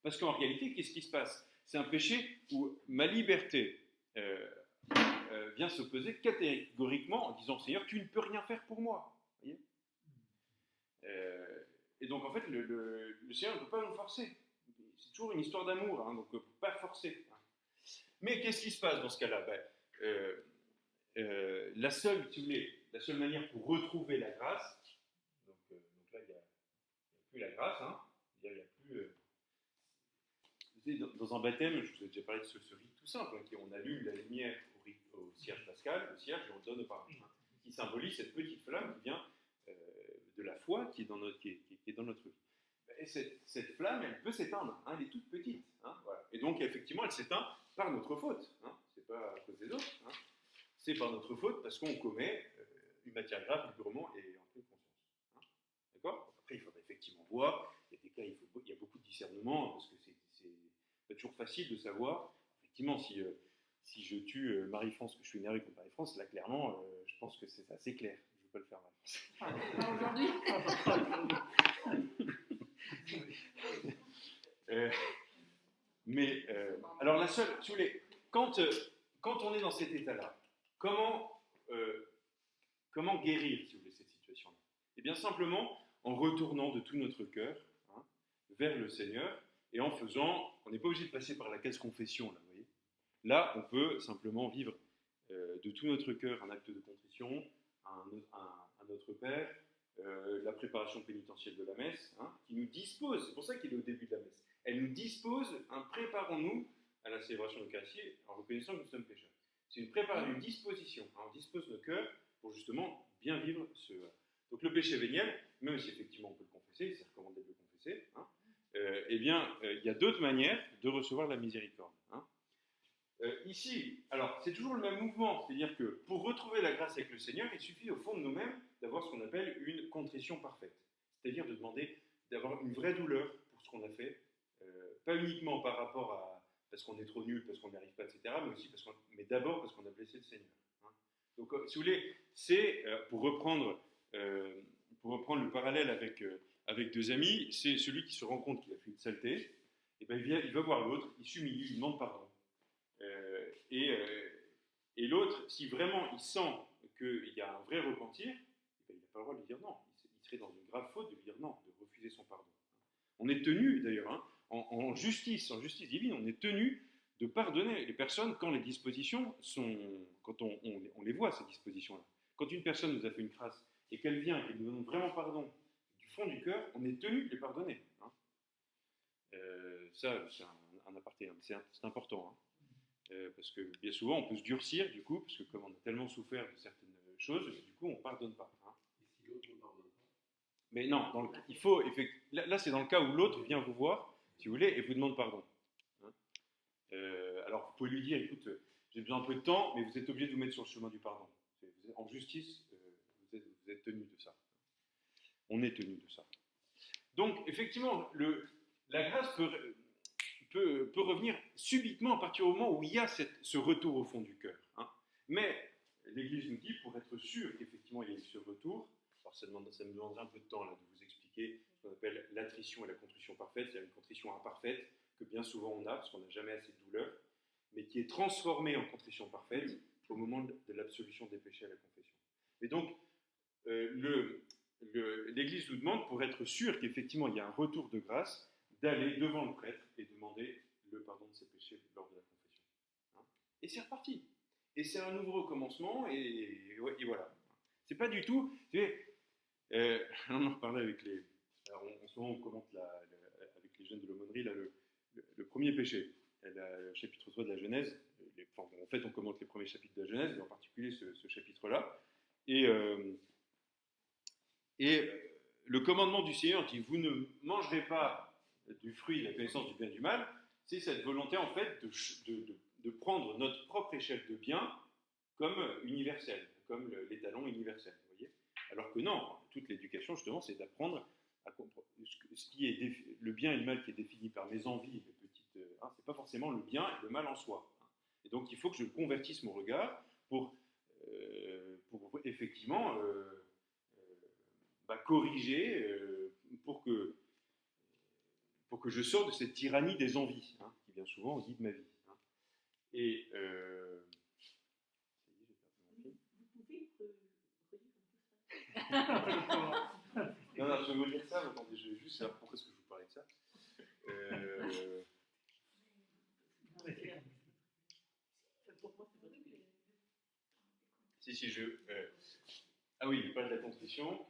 Parce qu'en réalité, qu'est-ce qui se passe ? C'est un péché où ma liberté vient s'opposer catégoriquement en disant, Seigneur, tu ne peux rien faire pour moi. Voyez ? Et donc, en fait, le Seigneur ne peut pas nous forcer. C'est toujours une histoire d'amour, hein, donc pas forcer. Hein. Mais qu'est-ce qui se passe dans ce cas-là ? La seule manière pour retrouver la grâce, donc là, il n'y a plus la grâce, hein, il n'y a plus... dans un baptême, je vous ai déjà parlé de ce rite tout simple, hein, on allume la lumière au cierge pascal, le cierge, et on le donne au parrain, hein, qui symbolise cette petite flamme qui vient de la foi qui est dans notre vie. Et cette flamme, elle peut s'éteindre, hein, elle est toute petite. Hein, voilà. Et donc, effectivement, elle s'éteint par notre faute. Hein, c'est pas à cause des autres. Hein, c'est par notre faute parce qu'on commet une matière grave librement et en pleine conscience. Hein, d'accord ? Après, il faudrait effectivement voir. Il y a des cas, il y a beaucoup de discernement parce que c'est pas toujours facile de savoir. Effectivement, si je tue Marie-France, que je suis énervé contre Marie-France, là, clairement, je pense que c'est assez clair. Je ne vais pas le faire, Marie-France. Pas aujourd'hui. Alors la seule, si vous voulez, quand on est dans cet état-là, comment guérir, si vous voulez, cette situation-là ? Eh bien simplement en retournant de tout notre cœur, hein, vers le Seigneur et en faisant, on n'est pas obligé de passer par la case confession, là, vous voyez. Là, on peut simplement vivre de tout notre cœur un acte de contrition, un Notre Père, la préparation pénitentielle de la messe, hein, qui nous dispose, c'est pour ça qu'il est au début de la messe, elle nous dispose, préparons-nous à la célébration de l'Eucharistie en reconnaissant que nous sommes pécheurs. C'est une disposition, hein, on dispose nos cœurs pour justement bien vivre ce... Donc le péché véniel, même si effectivement on peut le confesser, c'est recommandé de le confesser, hein, eh bien il y a d'autres manières de recevoir la miséricorde. Hein. Ici, alors c'est toujours le même mouvement, c'est-à-dire que pour retrouver la grâce avec le Seigneur, il suffit au fond de nous-mêmes d'avoir ce qu'on appelle une contrition parfaite, c'est-à-dire de demander d'avoir une vraie douleur pour ce qu'on a fait, pas uniquement par rapport à parce qu'on est trop nul, parce qu'on n'y arrive pas, etc., mais d'abord parce qu'on a blessé le Seigneur. Hein. Donc, si vous voulez, c'est pour reprendre le parallèle avec deux amis, c'est celui qui se rend compte qu'il a fait une saleté, et ben il va voir l'autre, il s'humilie, il demande pardon. Et l'autre, si vraiment il sent qu'il y a un vrai repentir, ben il n'a pas le droit de lui dire non. Il serait dans une grave faute de lui dire non, de refuser son pardon. On est tenu, d'ailleurs, hein, en justice divine, on est tenu de pardonner les personnes quand les dispositions sont... Quand on les voit, ces dispositions-là. Quand une personne nous a fait une crasse et qu'elle vient et qu'elle nous demande vraiment pardon du fond du cœur, on est tenu de les pardonner. Hein. Ça, c'est un aparté, hein, c'est important. Hein. Parce que bien souvent, on peut se durcir, du coup, parce que comme on a tellement souffert de certaines choses, du coup, on ne pardonne pas. Hein. Et si l'autre ne pardonne pas ? Mais non, il faut... Là, c'est dans le cas où l'autre vient vous voir, si vous voulez, et vous demande pardon. Hein. Alors, vous pouvez lui dire, écoute, j'ai besoin un peu de temps, mais vous êtes obligé de vous mettre sur le chemin du pardon. En justice, vous êtes tenu de ça. On est tenu de ça. Donc, effectivement, la grâce peut revenir subitement à partir du moment où il y a ce retour au fond du cœur. Hein. Mais l'Église nous dit, pour être sûr qu'effectivement il y a eu ce retour, alors ça me demanderait un peu de temps là, de vous expliquer ce qu'on appelle l'attrition et la contrition parfaite. C'est une contrition imparfaite que bien souvent on a, parce qu'on n'a jamais assez de douleur, mais qui est transformée en contrition parfaite au moment de l'absolution des péchés à la confession. Et donc, l'Église nous demande, pour être sûr qu'effectivement il y a un retour de grâce, d'aller devant le prêtre et demander le pardon de ses péchés lors de la confession. Hein. Et c'est reparti. Et c'est un nouveau recommencement, et voilà. C'est pas du tout. Tu sais, on en parlait avec les. Alors en ce moment, on commente avec les jeunes de l'aumônerie le premier péché, le chapitre 3 de la Genèse. En fait, on commente les premiers chapitres de la Genèse, et en particulier ce chapitre-là. Et le commandement du Seigneur dit vous ne mangerez pas du fruit de la connaissance du bien et du mal. C'est cette volonté en fait de prendre notre propre échelle de bien comme universelle, comme l'étalon universel. Vous voyez, alors que non, toute l'éducation justement, c'est d'apprendre à comprendre ce qui est le bien et le mal qui est défini par mes envies, mes petites. C'est pas forcément le bien et le mal en soi. Et donc il faut que je convertisse mon regard pour effectivement corriger, pour que je sorte de cette tyrannie des envies, qui bien souvent guide ma vie. Et Vous pouvez redire un peu ça. non, je vais vous dire ça, attendez, je vais juste savoir pourquoi est-ce que je vous parlais de ça. Pour moi, c'est pas très clair. Si, ah oui, il parle de la contrition.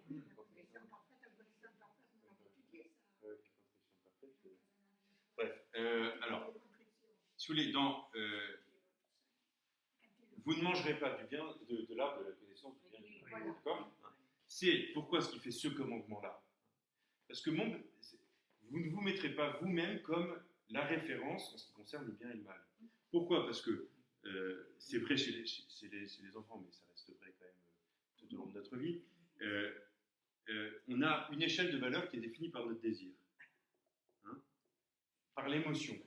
Bref, alors, si vous voulez, vous ne mangerez pas du bien, de l'arbre de la connaissance du bien et du mal. D'accord ? C'est pourquoi est-ce qu'il fait ce commandement-là ? Parce que vous ne vous mettrez pas vous-même comme la référence en ce qui concerne le bien et le mal. Pourquoi ? Parce que c'est vrai chez les enfants, mais ça reste vrai quand même tout au long de notre vie. On a une échelle de valeur qui est définie par notre désir, par l'émotion.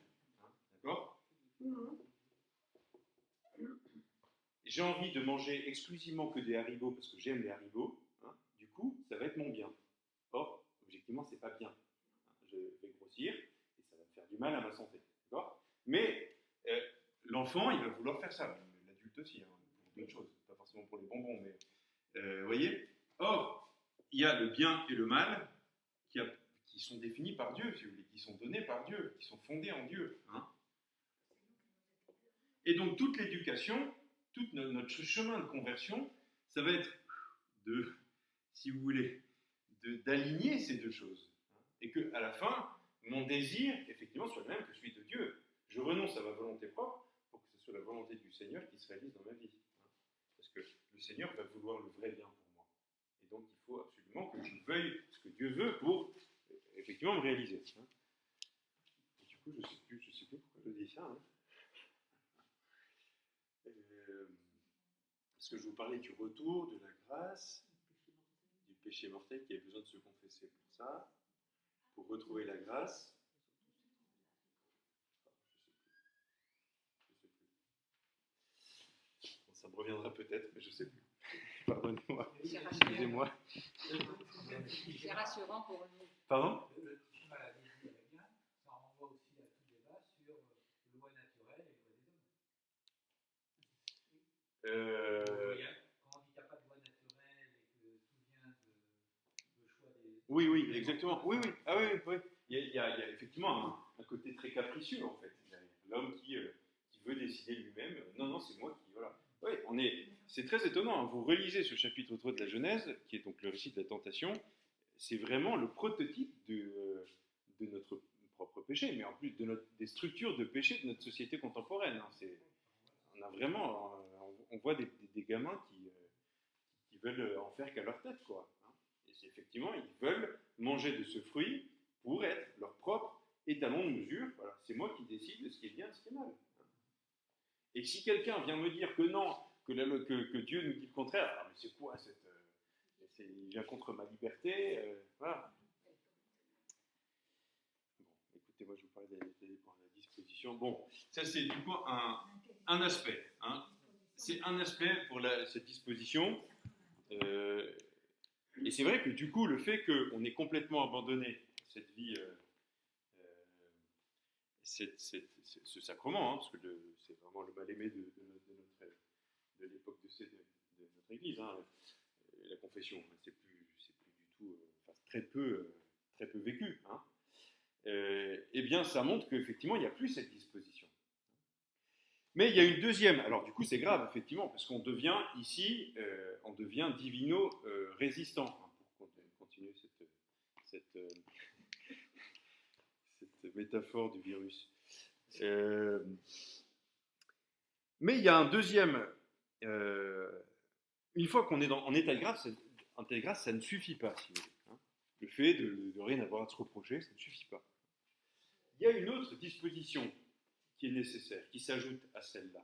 D'accord ? J'ai envie de manger exclusivement que des haribots parce que j'aime les haribots. Du coup, ça va être mon bien. Or, objectivement, c'est pas bien. Je vais grossir et ça va me faire du mal à ma santé. D'accord ? Mais l'enfant, il va vouloir faire ça. L'adulte aussi, pour d'autres choses. Pas forcément pour les bonbons, mais vous voyez ? Or, il y a le bien et le mal qui sont définis par Dieu, si vous voulez, qui sont donnés par Dieu, qui sont fondés en Dieu. Et donc, toute l'éducation, tout notre chemin de conversion, ça va être si vous voulez, d'aligner ces deux choses. Et qu'à la fin, mon désir, effectivement, soit le même que celui de Dieu. Je renonce à ma volonté propre pour que ce soit la volonté du Seigneur qui se réalise dans ma vie. Parce que le Seigneur va vouloir le vrai bien pour moi. Et donc, il faut absolument que je veuille ce que Dieu veut pour, effectivement, me réaliser. Et du coup, je ne sais plus pourquoi je dis ça. Parce que je vous parlais du retour, de la grâce, du péché mortel qui a besoin de se confesser pour ça, pour retrouver la grâce. Je sais plus. Bon, ça me reviendra peut-être, mais je ne sais plus. Pardonnez-moi. Excusez-moi. C'est rassurant pour nous. Pardon ? Ça renvoie aussi à tout débat sur loi naturelle et loi des hommes. Quand on dit qu'il n'y a pas de loi naturelle et que tout vient de choix des... Oui, exactement. Oui. Ah oui. Il y a effectivement un côté très capricieux, en fait. L'homme qui veut décider lui-même. Non, c'est moi qui... Voilà. Oui, c'est très étonnant. Vous relisez ce chapitre 3 de la Genèse, qui est donc le récit de la tentation. C'est vraiment le prototype de notre propre péché, mais en plus des structures de péché de notre société contemporaine. On a vraiment... on voit des gamins qui veulent en faire qu'à leur tête, quoi. Et c'est effectivement, ils veulent manger de ce fruit pour être leur propre étalon de mesure. Voilà, c'est moi qui décide de ce qui est bien et de ce qui est mal. Et si quelqu'un vient me dire que non, que Dieu nous dit le contraire, mais c'est quoi il vient contre ma liberté, voilà. Bon, écoutez, moi je vous parlais de la disposition. Bon, ça c'est du coup un aspect. C'est un aspect pour cette disposition. Et c'est vrai que du coup, le fait qu'on ait complètement abandonné cette vie, ce sacrement, parce que c'est vraiment le mal-aimé de l'époque de notre Église, la confession, hein, c'est plus du tout, enfin, très peu vécu, hein. Eh bien, ça montre qu'effectivement, il n'y a plus cette disposition. Mais il y a une deuxième. Alors, du coup, c'est grave, effectivement, parce qu'on devient ici, on devient divino-résistant, hein, pour continuer cette métaphore du virus. Mais il y a un deuxième. Une fois qu'on est en état de grâce, ça ne suffit pas, si vous voulez, hein. Le fait de rien avoir à se reprocher, ça ne suffit pas. Il y a une autre disposition qui est nécessaire, qui s'ajoute à celle-là.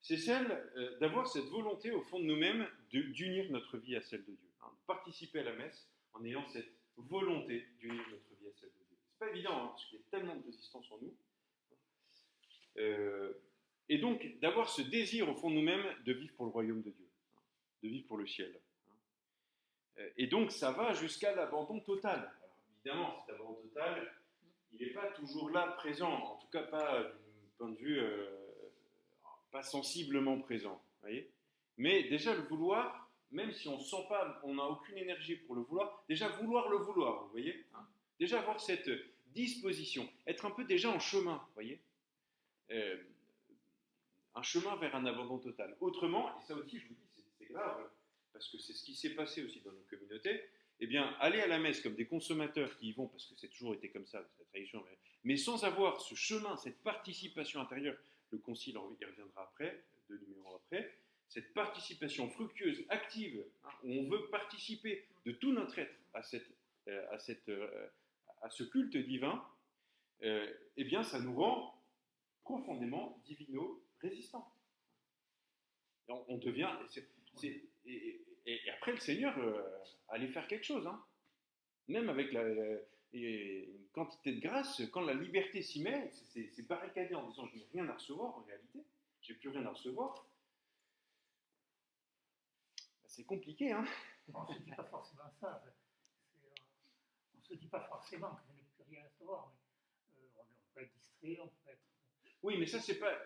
C'est celle d'avoir cette volonté au fond de nous-mêmes d'unir notre vie à celle de Dieu, hein, de participer à la messe en ayant cette volonté d'unir notre vie à celle de Dieu. C'est pas évident, hein, parce qu'il y a tellement de résistance en nous. Et donc, d'avoir ce désir au fond de nous-mêmes de vivre pour le royaume de Dieu, hein, de vivre pour le ciel. Et donc, ça va jusqu'à l'abandon total. Alors, évidemment, cet abandon total, il n'est pas toujours là présent, en tout cas pas du point de vue, pas sensiblement présent, voyez. Mais déjà le vouloir, même si on ne sent pas, on n'a aucune énergie pour le vouloir, déjà vouloir le vouloir, vous voyez, hein. Déjà avoir cette disposition, être un peu déjà en chemin, vous voyez, un chemin vers un abandon total. Autrement, et ça aussi je vous dis, c'est grave, parce que c'est ce qui s'est passé aussi dans nos communautés, eh bien, aller à la messe comme des consommateurs qui y vont, parce que c'est toujours été comme ça, c'est la tradition, mais sans avoir ce chemin, cette participation intérieure, le concile y reviendra après, 2 numéros après, cette participation fructueuse, active, hein, où on veut participer de tout notre être à ce culte divin, eh bien, ça nous rend profondément divino-résistants. On devient... Et après, le Seigneur allait faire quelque chose, hein. Même avec une quantité de grâce, quand la liberté s'y met, c'est barricadé en disant je n'ai rien à recevoir en réalité, j'ai plus rien à recevoir. C'est compliqué, hein. On ne se dit pas forcément ça. On ne se dit pas forcément que je n'ai plus rien à recevoir, mais on peut être distrait, on peut être... Oui, mais ça, c'est pas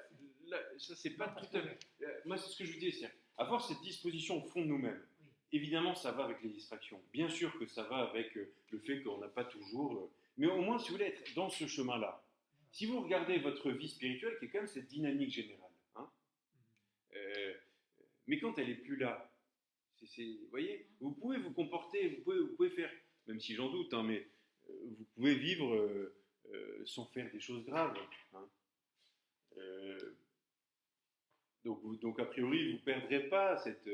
tout à fait... moi, c'est ce que je vous dis, c'est avoir cette disposition au fond de nous-mêmes. Oui. Évidemment, ça va avec les distractions. Bien sûr que ça va avec le fait qu'on n'a pas toujours... mais au moins, si vous voulez être dans ce chemin-là, si vous regardez votre vie spirituelle, qui est quand même cette dynamique générale, hein, mais quand elle n'est plus là, vous voyez, vous pouvez vous comporter, vous pouvez faire, même si j'en doute, hein, mais vous pouvez vivre sans faire des choses graves, hein. Donc, a priori, vous ne perdrez pas cette...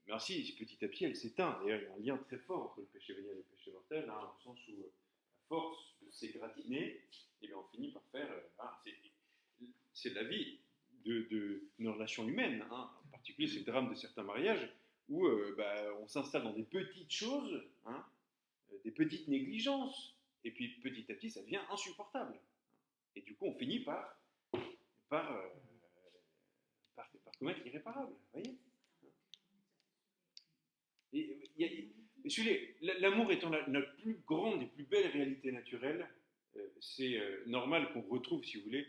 Mais si, petit à petit, elle s'éteint. D'ailleurs, il y a un lien très fort entre le péché véniel et le péché mortel, hein, au sens où, à force de s'égratiner, eh bien, on finit par faire... c'est la vie de nos relations humaines, hein, en particulier c'est le drame de certains mariages, où on s'installe dans des petites choses, hein, des petites négligences, et puis petit à petit, ça devient insupportable. Et du coup, on finit par commettre l'irréparable, vous voyez. L'amour étant notre plus grande et plus belle réalité naturelle, c'est normal qu'on retrouve, si vous voulez,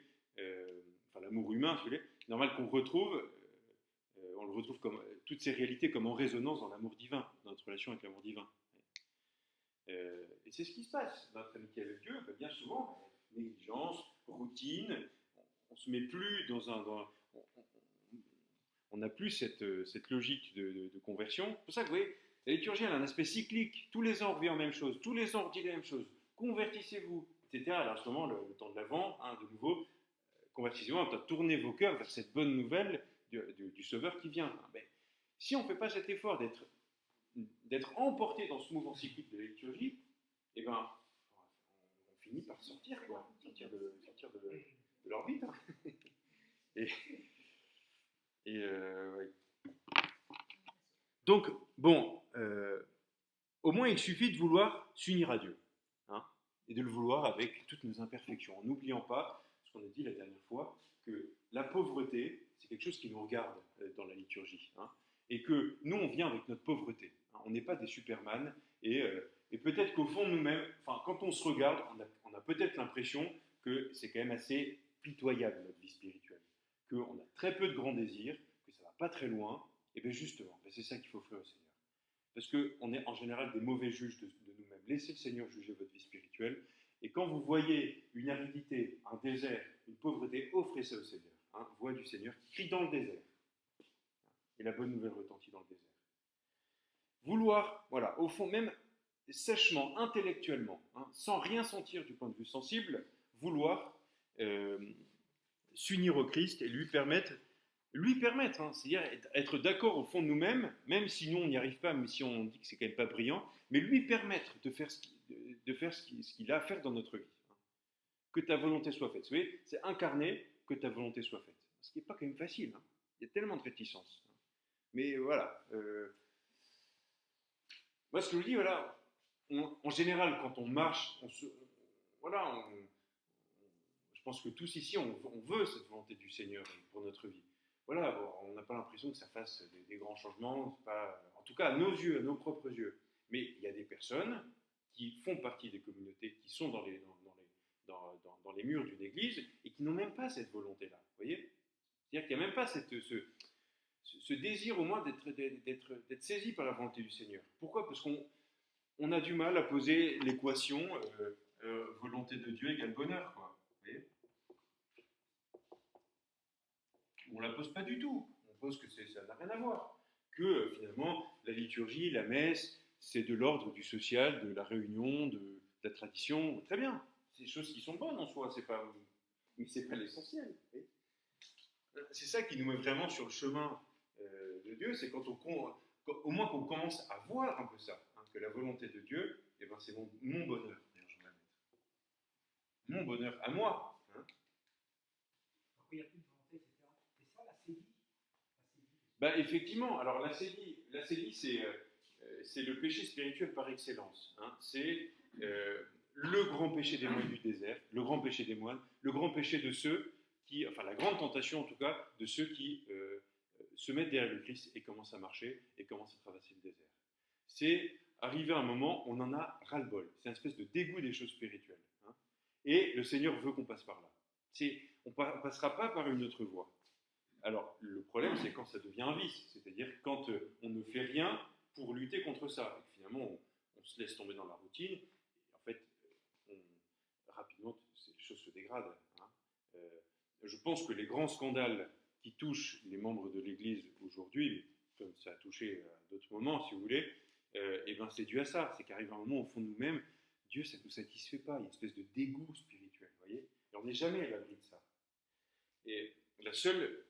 l'amour humain, si vous voulez, normal qu'on retrouve, on le retrouve comme toutes ces réalités comme en résonance dans l'amour divin, dans notre relation avec l'amour divin. Et c'est ce qui se passe dans notre amitié avec Dieu, bien souvent, négligence, routine, on se met plus on n'a plus cette logique de conversion. C'est pour ça que vous voyez, la liturgie elle a un aspect cyclique. Tous les ans, on revient en même chose. Tous les ans, on dit la même chose. Convertissez-vous, etc. Alors, en ce moment, le temps de l'Avent, hein, de nouveau, convertissez-vous, tournez vos cœurs vers cette bonne nouvelle du Sauveur qui vient. Mais, si on ne fait pas cet effort d'être emporté dans ce mouvement cyclique de la liturgie, eh ben, on finit par sortir de l'orbite. Hein. Ouais. Donc, bon, au moins il suffit de vouloir s'unir à Dieu, hein, et de le vouloir avec toutes nos imperfections, en n'oubliant pas ce qu'on a dit la dernière fois, que la pauvreté, c'est quelque chose qui nous regarde dans la liturgie, hein, et que nous, on vient avec notre pauvreté, hein, on n'est pas des superman, et peut-être qu'au fond de nous-mêmes, quand on se regarde, on a peut-être l'impression que c'est quand même assez pitoyable notre vie spirituelle, qu'on a très peu de grands désirs, que ça ne va pas très loin, Et bien justement, c'est ça qu'il faut faire au Seigneur. Parce qu'on est en général des mauvais juges de nous-mêmes. Laissez le Seigneur juger votre vie spirituelle. Et quand vous voyez une aridité, un désert, une pauvreté, offrez ça au Seigneur. Hein, voix du Seigneur qui crie dans le désert. Et la bonne nouvelle retentit dans le désert. Vouloir, voilà, au fond, même sèchement, intellectuellement, hein, sans rien sentir du point de vue sensible, vouloir s'unir au Christ et lui permettre, hein, c'est-à-dire être d'accord au fond de nous-mêmes, même si nous on n'y arrive pas, même si on dit que c'est quand même pas brillant, mais lui permettre de faire ce qu'il a à faire dans notre vie. Hein. Que ta volonté soit faite. Vous voyez, c'est incarner que ta volonté soit faite. Ce qui n'est pas quand même facile. Hein. Il y a tellement de réticence. Mais voilà. Moi, ce que je dis, voilà, en général, quand on marche, je pense que tous ici, on veut cette volonté du Seigneur pour notre vie. Voilà, bon, on n'a pas l'impression que ça fasse des grands changements, en tout cas à nos yeux, à nos propres yeux. Mais il y a des personnes qui font partie des communautés, qui sont dans les murs d'une église et qui n'ont même pas cette volonté-là. Vous voyez ? C'est-à-dire qu'il n'y a même pas ce désir au moins d'être saisi par la volonté du Seigneur. Pourquoi ? Parce qu'on a du mal à poser l'équation volonté de Dieu égale bonheur, quoi. Vous voyez ? On ne la pose pas du tout. On pose que ça n'a rien à voir. Que finalement, la liturgie, la messe, c'est de l'ordre du social, de la réunion, de la tradition. Très bien. C'est des choses qui sont bonnes en soi, mais ce n'est pas l'essentiel. Vous voyez ? C'est ça qui nous met vraiment sur le chemin de Dieu, c'est quand au moins qu'on commence à voir un peu ça, hein, que la volonté de Dieu, eh ben, c'est mon bonheur. Mon bonheur à moi. Hein. Alors qu'il n'y a plus de volonté, etc. C'est ça la sédie. Bah, effectivement, alors la sédie c'est le péché spirituel par excellence. Hein. C'est le grand péché des moines du désert, le grand péché des moines, le grand péché de ceux qui, enfin la grande tentation en tout cas, de ceux qui se mettent derrière le Christ et commencent à marcher et commencent à traverser le désert. C'est arrivé à un moment, on en a ras-le-bol. C'est une espèce de dégoût des choses spirituelles. Hein. Et le Seigneur veut qu'on passe par là. On ne passera pas par une autre voie. Alors, le problème, c'est quand ça devient un vice. C'est-à-dire quand on ne fait rien pour lutter contre ça. Et que finalement, on se laisse tomber dans la routine. Et en fait, rapidement, les choses se dégradent. Hein. Je pense que les grands scandales qui touchent les membres de l'Église aujourd'hui, comme ça a touché à d'autres moments, si vous voulez, ben c'est dû à ça. C'est qu'arrive un moment au fond de nous-mêmes, Dieu, ça ne nous satisfait pas. Il y a une espèce de dégoût spirituel, vous voyez. Et on n'est jamais à l'abri de ça. Et la seule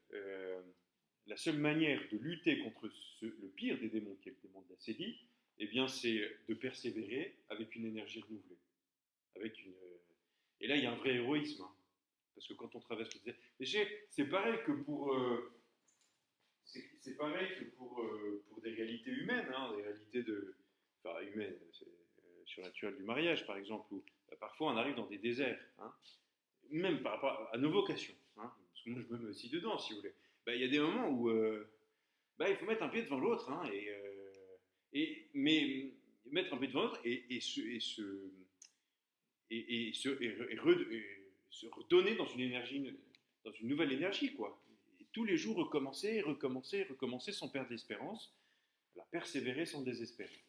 manière de lutter contre le pire des démons, qui est le démon de la sédie, eh bien, c'est de persévérer avec une énergie renouvelée. Et là, il y a un vrai héroïsme. Hein. Parce que quand on traverse le désert, c'est pareil que pour des réalités humaines, hein, des réalités humaines, surnaturelles du mariage, par exemple, où parfois on arrive dans des déserts, hein, même par rapport à nos vocations. Hein, parce que moi, je me mets aussi dedans, si vous voulez. Il y a des moments où il faut mettre un pied devant l'autre, hein, mais mettre un pied devant l'autre et se redonner dans une nouvelle énergie, quoi. Et tous les jours recommencer sans perdre l'espérance, persévérer sans désespérer.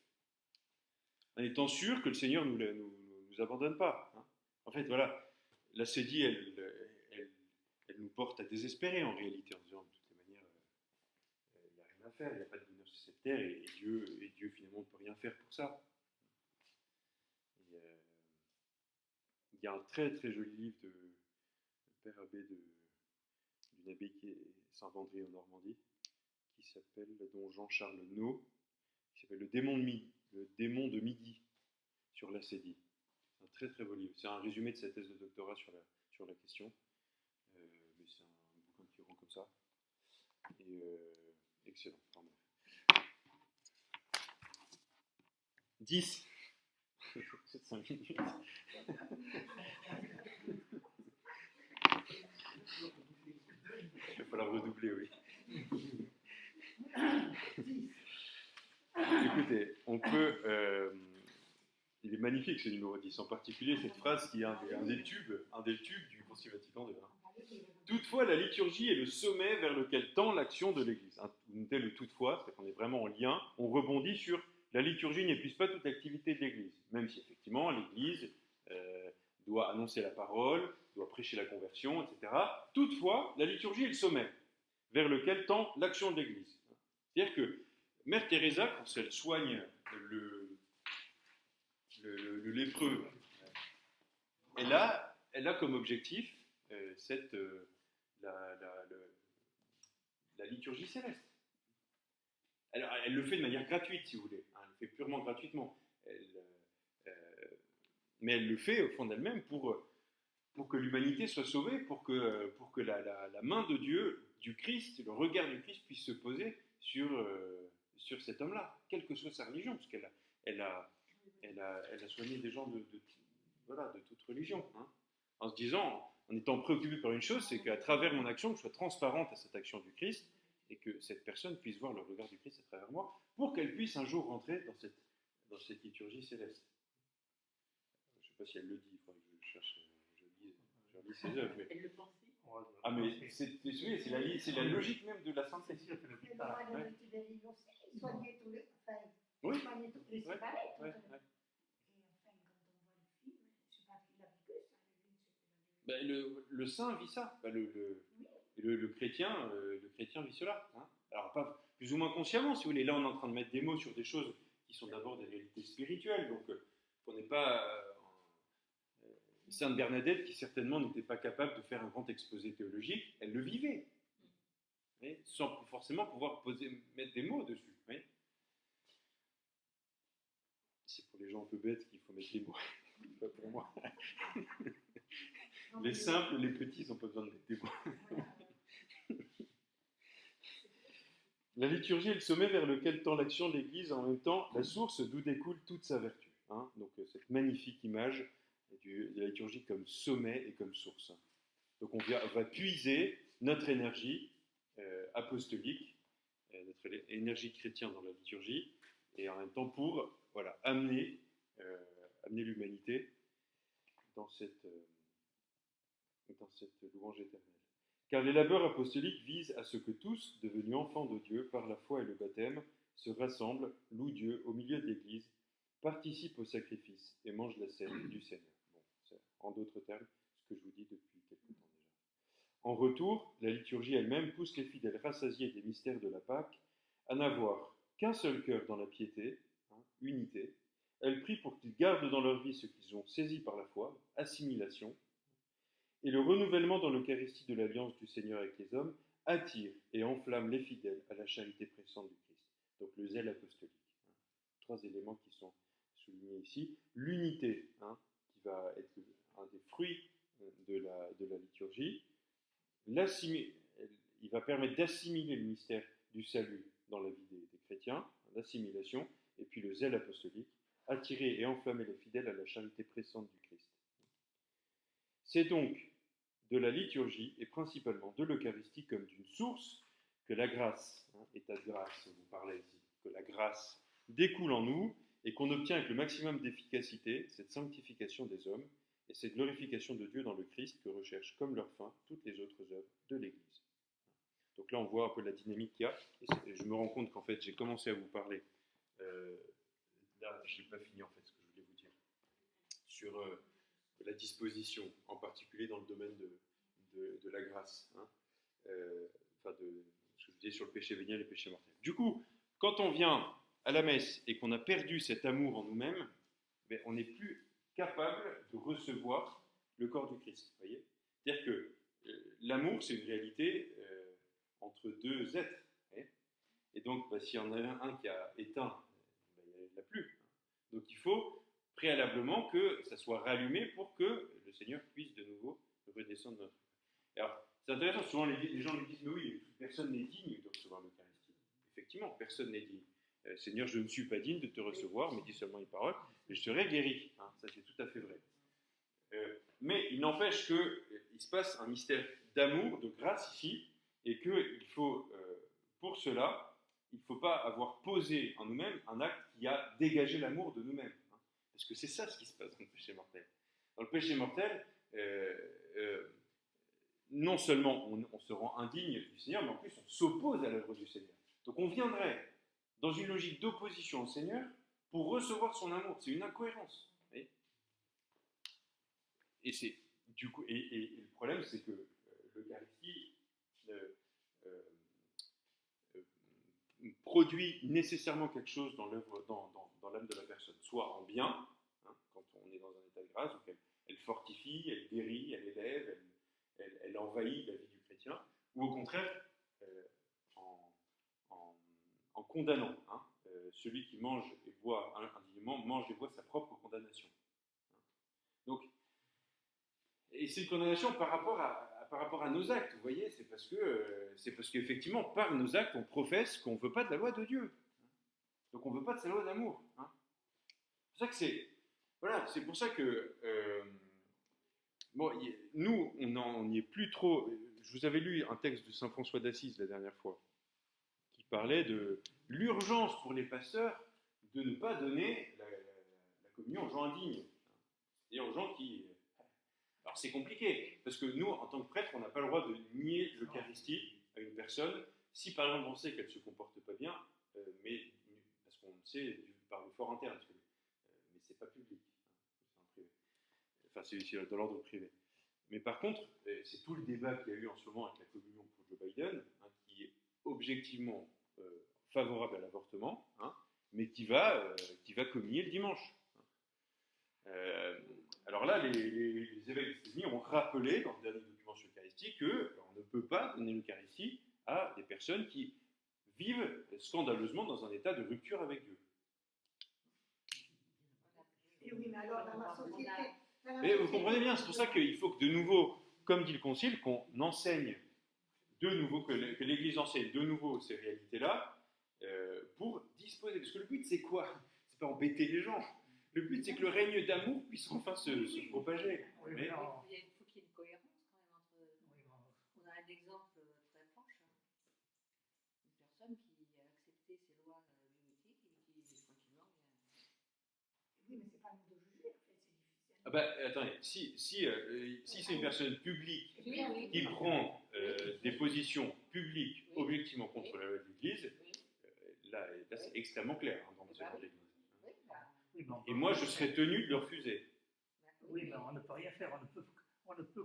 En étant sûr que le Seigneur ne nous abandonne pas. Hein. En fait, voilà, la sédie, elle nous porte à désespérer en réalité, en disant de toutes les manières, il n'y a rien à faire, il n'y a pas de bonheur sur cette terre, et Dieu finalement ne peut rien faire pour ça. Il y a un très très joli livre de Père Abbé d'une abbaye qui est Saint-Vendry en Normandie, qui s'appelle, dont Jean-Charles Naud, qui s'appelle Le démon de midi sur la sédie. C'est un très très beau livre. C'est un résumé de sa thèse de doctorat sur la question. Mais c'est un bouquin qui rend comme ça. Et excellent. Enfin, bref. 10. C'est 5 minutes. Il va falloir redoubler, oui. Écoutez, on peut... il est magnifique ce numéro 10, en particulier cette phrase qui est un des tubes du Concile Vatican II. Toutefois, la liturgie est le sommet vers lequel tend l'action de l'Église. une telle ou toutefois, c'est-à-dire qu'on est vraiment en lien, on rebondit sur la liturgie n'épuise pas toute l'activité de l'Église, même si effectivement l'Église doit annoncer la parole, doit prêcher la conversion, etc. Toutefois, la liturgie est le sommet vers lequel tend l'action de l'Église. C'est-à-dire que Mère Teresa, quand elle soigne le lépreux, elle a comme objectif la liturgie céleste. Alors, elle le fait de manière gratuite, si vous voulez. Elle le fait purement gratuitement. Mais elle le fait au fond d'elle-même pour que l'humanité soit sauvée, pour que la main de Dieu, du Christ, le regard du Christ puisse se poser sur cet homme-là, quelle que soit sa religion, parce qu'elle a soigné des gens de toute religion. Hein, en se disant, en étant préoccupé par une chose, c'est qu'à travers mon action, je sois transparente à cette action du Christ, et que cette personne puisse voir le regard du Christ à travers moi, pour qu'elle puisse un jour rentrer dans cette liturgie céleste. Je ne sais pas si elle le dit, il faudrait que je cherche, je lis ses œuvres. Mais... Elle le pensait. Ah mais c'est la logique même de la santé. C'est sûr que le Le droit de l'habitude de vivre aussi, soigner tous les... Enfin, Oui. soigner tous les séparés. Ouais. Et enfin, quand on voit le film, je ne sais pas qui l'a vécu, ça, Le saint vit ça. Le chrétien vit cela. Hein. Alors, pas plus ou moins consciemment, si vous voulez. Là, on est en train de mettre des mots sur des choses qui sont d'abord des réalités spirituelles. Donc, on n'est pas... Sainte Bernadette, qui certainement n'était pas capable de faire un grand exposé théologique, elle le vivait. Oui, sans forcément pouvoir mettre des mots dessus. Oui. C'est pour les gens un peu bêtes qu'il faut mettre des mots. Pas pour moi. Les simples, les petits, ils n'ont pas besoin de mettre des mots. La liturgie est le sommet vers lequel tend l'action de l'Église, en même temps la source d'où découle toute sa vertu. Hein. Donc cette magnifique image de la liturgie comme sommet et comme source. Donc on va puiser notre énergie apostolique, notre énergie chrétienne dans la liturgie, et en même temps pour amener l'humanité dans cette louange éternelle. Car les labeurs apostoliques visent à ce que tous, devenus enfants de Dieu par la foi et le baptême, se rassemblent, louent Dieu au milieu de l'Église, participent au sacrifice et mangent la scène du Seigneur. Bon, c'est en d'autres termes ce que je vous dis depuis quelque temps déjà. En retour, la liturgie elle-même pousse les fidèles rassasiés des mystères de la Pâque à n'avoir qu'un seul cœur dans la piété, unité. Elle prie pour qu'ils gardent dans leur vie ce qu'ils ont saisi par la foi, assimilation, et le renouvellement dans l'Eucharistie de l'alliance du Seigneur avec les hommes attire et enflamme les fidèles à la charité pressante du Christ. Donc le zèle apostolique. Trois éléments qui sont soulignés ici. L'unité, qui va être un des fruits de la liturgie. Il va permettre d'assimiler le mystère du salut dans la vie des chrétiens, l'assimilation, et puis le zèle apostolique, attirer et enflammer les fidèles à la charité pressante du Christ. C'est donc de la liturgie et principalement de l'Eucharistie comme d'une source que la grâce, état de grâce, vous parlez ici, que la grâce découle en nous et qu'on obtient avec le maximum d'efficacité cette sanctification des hommes et cette glorification de Dieu dans le Christ que recherchent comme leur fin toutes les autres œuvres de l'Église. Donc là, on voit un peu la dynamique qu'il y a et je me rends compte qu'en fait, j'ai commencé à vous parler, là, je n'ai pas fini en fait ce que je voulais vous dire, sur la disposition, en particulier dans le domaine de la grâce, ce que je disais sur le péché véniel et le péché mortel. Du coup, quand on vient à la messe et qu'on a perdu cet amour en nous-mêmes, on n'est plus capable de recevoir le corps du Christ. Voyez, c'est-à-dire que l'amour, c'est une réalité entre deux êtres. Voyez, et donc, s'il y en a un qui a éteint, il n'y en a plus. Donc, il faut préalablement que ça soit rallumé pour que le Seigneur puisse de nouveau redescendre notre. Alors, c'est intéressant, souvent les gens nous disent, mais oui, personne n'est digne de recevoir l'Eucharistie. Effectivement, personne n'est digne. Seigneur, je ne suis pas digne de te recevoir, mais dis seulement une parole, et je serai guéri. Ça, c'est tout à fait vrai. Mais il n'empêche qu'il se passe un mystère d'amour, de grâce ici, et qu'il faut, pour cela, il ne faut pas avoir posé en nous-mêmes un acte qui a dégagé l'amour de nous-mêmes. Parce que c'est ça ce qui se passe dans le péché mortel. Dans le péché mortel, non seulement on se rend indigne du Seigneur, mais en plus on s'oppose à l'œuvre du Seigneur. Donc on viendrait dans une logique d'opposition au Seigneur pour recevoir son amour. C'est une incohérence. Vous voyez. Et c'est du coup, et le problème, c'est que l'Eucharistie produit nécessairement quelque chose dans l'œuvre, dans l'âme de la personne, soit en bien, hein, quand on est dans un état de grâce, donc elle fortifie, elle guérit, elle élève, elle envahit la vie du chrétien, ou au contraire, en condamnant. Hein, celui qui mange et boit indignement mange et boit sa propre condamnation. Donc, et c'est une condamnation par rapport à nos actes, vous voyez, c'est parce qu'effectivement, par nos actes, on professe qu'on ne veut pas de la loi de Dieu. Donc on ne veut pas de sa loi d'amour. Hein. C'est pour ça que bon, nous, on n'y est plus trop. Je vous avais lu un texte de saint François d'Assise la dernière fois, qui parlait de l'urgence pour les pasteurs de ne pas donner la communion aux gens indignes, c'est-à-dire aux gens qui... Alors c'est compliqué, parce que nous, en tant que prêtres, on n'a pas le droit de nier l'Eucharistie à une personne, si par exemple on sait qu'elle ne se comporte pas bien, mais parce qu'on le sait par le fort interne, mais c'est pas public, hein, c'est en privé. Enfin, c'est dans l'ordre privé. Mais par contre, c'est tout le débat qu'il y a eu en ce moment avec la communion pour Joe Biden, hein, qui est objectivement favorable à l'avortement, hein, mais qui va communier le dimanche. Alors là, les évêques des États-Unis ont rappelé dans le dernier document sur l'Eucharistie qu'on ne peut pas donner l'Eucharistie à des personnes qui vivent scandaleusement dans un état de rupture avec Dieu. Et oui, mais alors dans la société. Mais vous comprenez bien, c'est pour ça qu'il faut que de nouveau, comme dit le Concile, qu'on enseigne de nouveau, que l'Église enseigne de nouveau ces réalités-là pour disposer. Parce que le but, c'est quoi? C'est pas embêter les gens. Le but, c'est que le règne d'amour puisse enfin se propager. Oui, Mais, Il faut qu'il y ait une cohérence quand même entre. On a un exemple très proche. Une personne qui a accepté ces lois bioéthiques et qui tranquillement vient. Oui, mais c'est pas nous de juger, en fait, c'est difficile. ah bah, attendez, si c'est une personne publique Oui, oui. qui prend des positions publiques objectivement contre la loi de l'Église, là c'est extrêmement clair hein, dans l'enseignement de l'Église. Oui, bah, Oui, mais Et moi, je serais tenu de le refuser. oui, mais on ne peut rien faire. On ne peut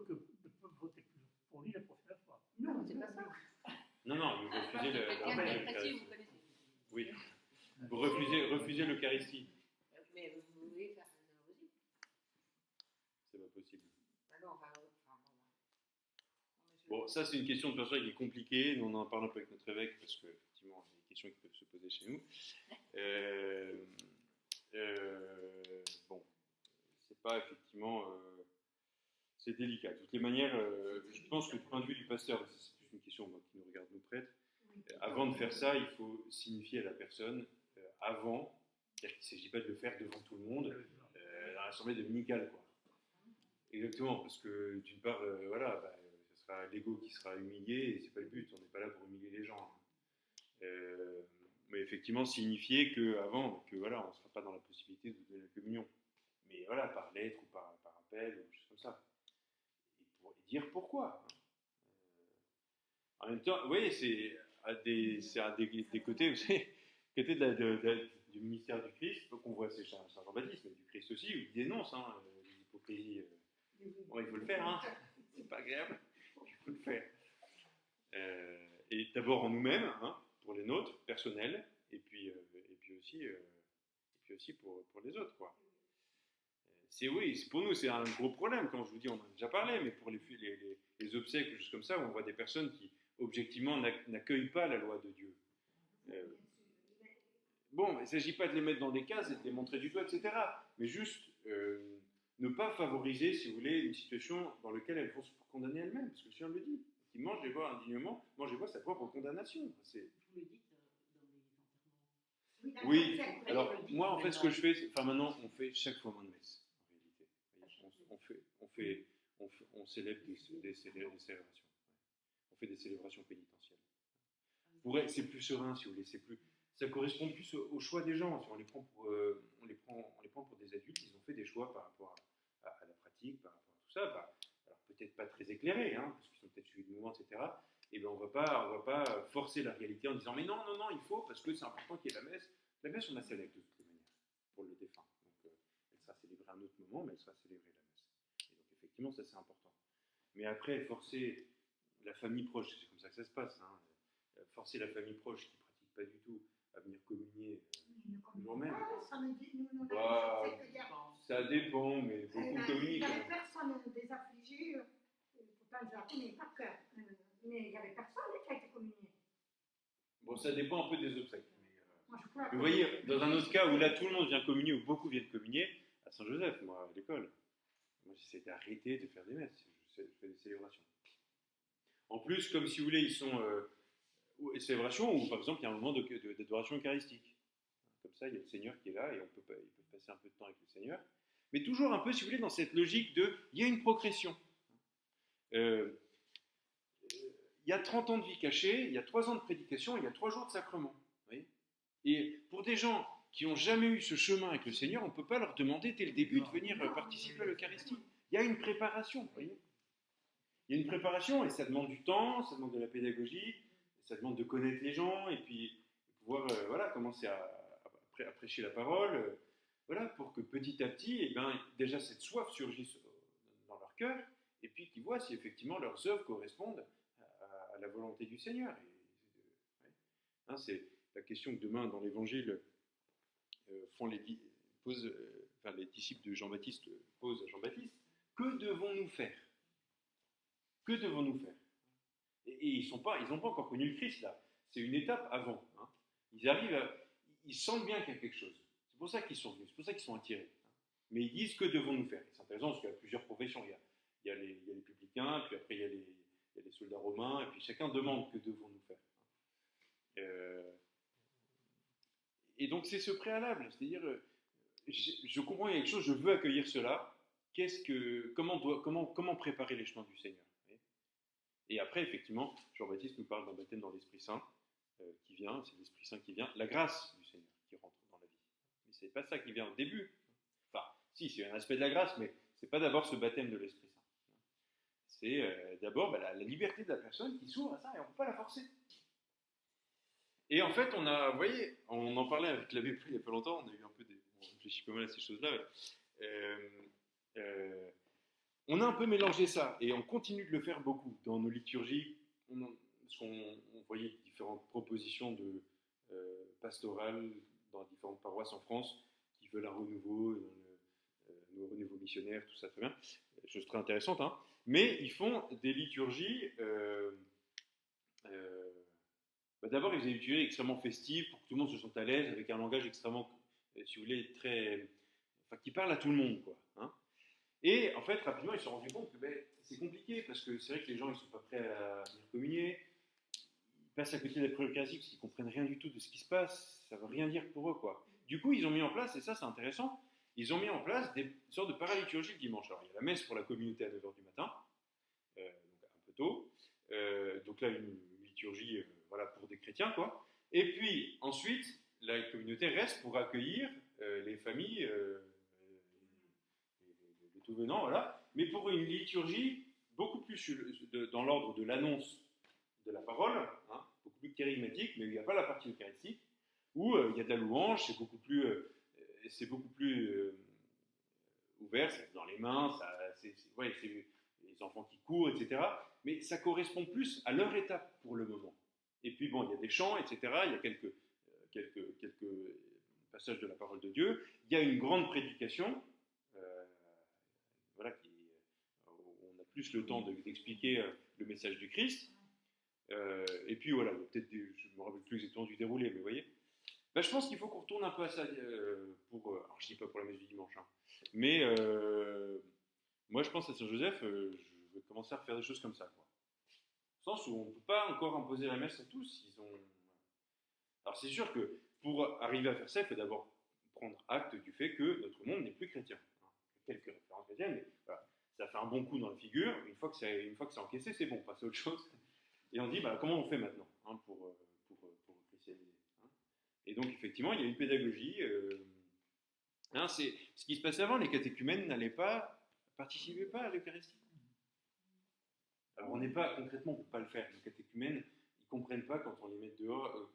voter pour lui la prochaine fois. Non, c'est pas ça. Non, vous refusez Quelqu'un qui est précis, l'Eucharistie. vous connaissez. Oui, vous refusez l'Eucharistie. Mais vous voulez faire ça aussi. C'est pas possible. Bah non, enfin, Bon, ça c'est une question de personne qui est compliquée. Nous, on en parle un peu avec notre évêque parce que effectivement, il y a des questions qui peuvent se poser chez nous. Bon, c'est pas effectivement, c'est délicat. De toutes les manières, je pense que du point de vue du pasteur, c'est plus une question qui nous regarde nous prêtres. Avant de faire ça, il faut signifier à la personne avant, c'est-à-dire qu'il ne s'agit pas de le faire devant tout le monde, dans l'assemblée dominicale, quoi. Exactement, parce que d'une part, voilà, ce sera l'ego qui sera humilié et c'est pas le but. On n'est pas là pour humilier les gens. Mais effectivement, signifier qu'avant, que voilà, on ne sera pas dans la possibilité de donner la communion. Mais voilà, par lettre ou par appel ou choses comme ça. Et pour dire pourquoi. En même temps, oui, c'est à des côtés, vous savez, côté du ministère du Christ, qu'on voit c'est Saint Jean-Baptiste, mais du Christ aussi, où il dénonce les hypocrisies. Bon, il faut le faire, hein. C'est pas agréable, il faut le faire. Et d'abord en nous-mêmes, hein, pour les nôtres, personnels, et puis aussi pour les autres, quoi. Oui, pour nous, c'est un gros problème, quand je vous dis, on en a déjà parlé, mais pour les obsèques, ou choses comme ça, où on voit des personnes qui, objectivement, n'accueillent pas la loi de Dieu. Bon, il ne s'agit pas de les mettre dans des cases et de les montrer du doigt, etc. Mais juste ne pas favoriser, si vous voulez, une situation dans laquelle elles vont se condamner elles-mêmes, parce que le Seigneur le dit. Qui mange et boit indignement, mange et boit sa propre condamnation. Vous le dites dans les enterrements. Oui, alors moi en fait ce que je fais, enfin maintenant on fait chaque moment de messe, en réalité. On célèbre des célébrations. On fait des célébrations pénitentielles. C'est plus serein si vous voulez, ça correspond plus au choix des gens. Si on les prend pour des adultes, ils ont fait des choix par rapport à la pratique, par rapport à tout ça. Alors peut-être pas très éclairés, hein, parce qu'ils sont peut-être suivis de mouvements, etc. et ben on va pas forcer la réalité en disant mais non, non, non, il faut, parce que c'est important qu'il y ait la messe. La messe, on la célèbre de toute manière, pour le défunt. Donc elle sera célébrée à un autre moment, mais elle sera célébrée la messe. Et donc effectivement, ça c'est important. Mais après, forcer la famille proche, c'est comme ça que ça se passe, hein, forcer la famille proche qui ne pratique pas du tout à venir communier le jour même. Bah, ça dépend, mais beaucoup communiquent. Il y avait personne des affligés, pourtant je la connais par cœur, mais il n'y avait personne qui a été communié. Bon, ça dépend un peu des obsèques. Moi, je crois Mais vous voyez, dans un autre cas où là tout le monde vient communier, ou beaucoup viennent communier, à Saint-Joseph, moi, à l'école, moi j'essaie d'arrêter de faire des messes, je fais des célébrations. En plus, comme si vous voulez, ils sont célébrations où par exemple il y a un moment d'adoration eucharistique. Comme ça, il y a le Seigneur qui est là et ils peuvent passer un peu de temps avec le Seigneur. Mais toujours un peu, si vous voulez, dans cette logique de, il y a une progression. Il y a 30 ans de vie cachée, il y a 3 ans de prédication, il y a 3 jours de sacrement. Vous voyez ? Et pour des gens qui n'ont jamais eu ce chemin avec le Seigneur, on ne peut pas leur demander dès le début de venir participer à l'Eucharistie. Il y a une préparation, vous voyez ? Il y a une préparation et ça demande du temps, ça demande de la pédagogie, ça demande de connaître les gens et puis pouvoir commencer à prêcher la parole, pour que petit à petit, déjà cette soif surgisse dans leur cœur et puis qu'ils voient si effectivement leurs œuvres correspondent à la volonté du Seigneur. C'est la question que demain dans l'Évangile les disciples de Jean-Baptiste posent à Jean-Baptiste. Que devons-nous faire ? Que devons-nous faire ? Et ils n'ont pas encore connu le Christ là. C'est une étape avant. Hein. Ils sentent bien qu'il y a quelque chose. C'est pour ça qu'ils sont venus, c'est pour ça qu'ils sont attirés. Mais ils disent que devons-nous faire ? C'est intéressant parce qu'il y a plusieurs professions. Il y a les publicains, puis après il y a les soldats romains, et puis chacun demande que devons-nous faire. Et donc c'est ce préalable, c'est-à-dire je comprends qu'il y a quelque chose, je veux accueillir cela. Comment préparer les chemins du Seigneur ? Et après, effectivement, Jean-Baptiste nous parle d'un baptême dans l'Esprit Saint qui vient, c'est l'Esprit Saint qui vient, la grâce du Seigneur qui rentre dans la vie. Mais c'est pas ça qui vient au début. Enfin, si, c'est un aspect de la grâce, mais c'est pas d'abord ce baptême de l'Esprit Saint. C'est d'abord la liberté de la personne qui s'ouvre à ça et on ne peut pas la forcer. Et en fait, on en parlait avec l'abbé Pré il n'y a pas longtemps, on a eu un peu on réfléchit pas mal à ces choses-là. On a un peu mélangé ça et on continue de le faire beaucoup dans nos liturgies. Parce qu'on voyait différentes propositions de pastorales dans différentes paroisses en France qui veulent un renouveau, un renouveau missionnaire, tout ça très bien. Chose très intéressante, hein. Mais ils font des liturgies. D'abord, ils faisaient des liturgies extrêmement festives pour que tout le monde se sente à l'aise avec un langage extrêmement, si vous voulez, qui parle à tout le monde, quoi. Hein. Et en fait, rapidement, ils se sont rendus compte que c'est compliqué parce que c'est vrai que les gens ils sont pas prêts à venir communier. Ils passent à côté de la prière eucharistique parce qu'ils comprennent rien du tout de ce qui se passe. Ça veut rien dire pour eux, quoi. Du coup, ils ont mis en place, et ça c'est intéressant, ils ont mis en place des sortes de paraliturgie le dimanche. Alors, il y a la messe pour la communauté à 9h du matin, donc un peu tôt. Donc là, une liturgie pour des chrétiens, quoi. Et puis, ensuite, la communauté reste pour accueillir les familles, les tout venants, mais pour une liturgie beaucoup plus dans l'ordre de l'annonce de la parole, hein, beaucoup plus charismatique, mais il n'y a pas la partie eucharistique, où il y a de la louange, c'est beaucoup plus ouvert, c'est dans les mains, c'est les enfants qui courent, etc. Mais ça correspond plus à leur étape pour le moment. Et puis bon, il y a des chants, etc. Il y a quelques passages de la parole de Dieu. Il y a une grande prédication, on a plus le temps d'expliquer le message du Christ. Et puis voilà, peut-être je ne me rappelle plus exactement du déroulé, mais vous voyez. Je pense qu'il faut qu'on retourne un peu à ça alors je ne dis pas pour la messe du dimanche, hein, mais moi je pense à Saint-Joseph, je vais commencer à faire des choses comme ça, quoi. Au sens où on ne peut pas encore imposer la messe à tous. Alors c'est sûr que pour arriver à faire ça, il faut d'abord prendre acte du fait que notre monde n'est plus chrétien. Il y a quelques références chrétiennes, mais voilà, ça fait un bon coup dans la figure. Une fois que c'est encaissé, c'est bon, on passe à autre chose. Et on dit, comment on fait maintenant, hein, pour christianiser, hein. Et donc effectivement, il y a une pédagogie. C'est ce qui se passait avant, les catéchumènes participaient pas à l'Eucharistie. Alors on n'est pas, concrètement, on ne peut pas le faire. Les catéchumènes, ils ne comprennent pas quand on les met dehors.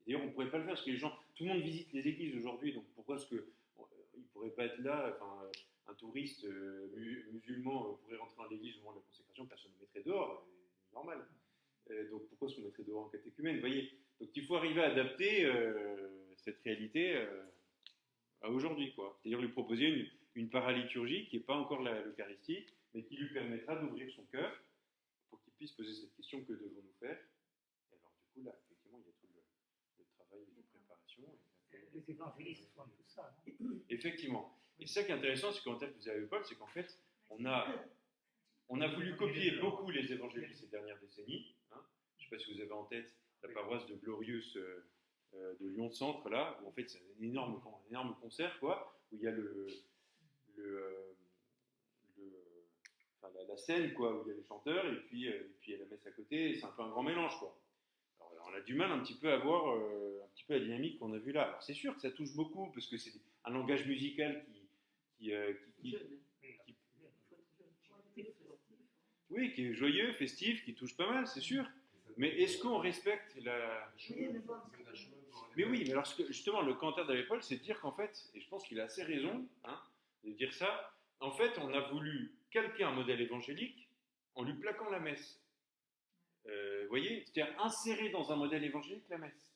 D'ailleurs, on ne pourrait pas le faire parce que les gens, tout le monde visite les églises aujourd'hui, donc pourquoi est-ce qu'ils ne pourraient pas être là, un touriste musulman pourrait rentrer dans l'église au moment de la consécration, personne ne le mettrait dehors, c'est normal. Donc pourquoi est-ce qu'on mettrait dehors en catéchumène, vous voyez? Donc il faut arriver à adapter cette réalité à aujourd'hui, quoi. C'est-à-dire lui proposer une paraliturgie qui n'est pas encore l'Eucharistie, mais qui lui permettra d'ouvrir son cœur pour qu'il puisse poser cette question: que devons-nous faire? Et alors du coup là, effectivement, il y a tout le travail de préparation. Les évangélistes font tout ça, non? Effectivement. Et c'est ça qui est intéressant, c'est qu'en tête, vous avez Paul, c'est qu'en fait, on a voulu copier beaucoup les évangiles de ces dernières décennies. Hein. Je ne sais pas si vous avez en tête la paroisse de Glorious de Lyon-Centre, là, où en fait c'est un énorme concert, quoi, où il y a la scène, quoi, où il y a les chanteurs, et puis il y a la messe à côté, et c'est un peu un grand mélange, quoi. Alors, on a du mal un petit peu à voir un petit peu la dynamique qu'on a vue là. Alors c'est sûr que ça touche beaucoup, parce que c'est un langage musical oui, qui est joyeux, festif, qui touche pas mal, c'est sûr. Mais est-ce qu'on respecte la... Mais oui, mais alors justement, le commentaire d'Abbé Paul, c'est de dire qu'en fait, et je pense qu'il a assez raison de dire ça, en fait, on a voulu calquer un modèle évangélique en lui plaquant la messe. Vous voyez, c'est-à-dire insérer dans un modèle évangélique la messe.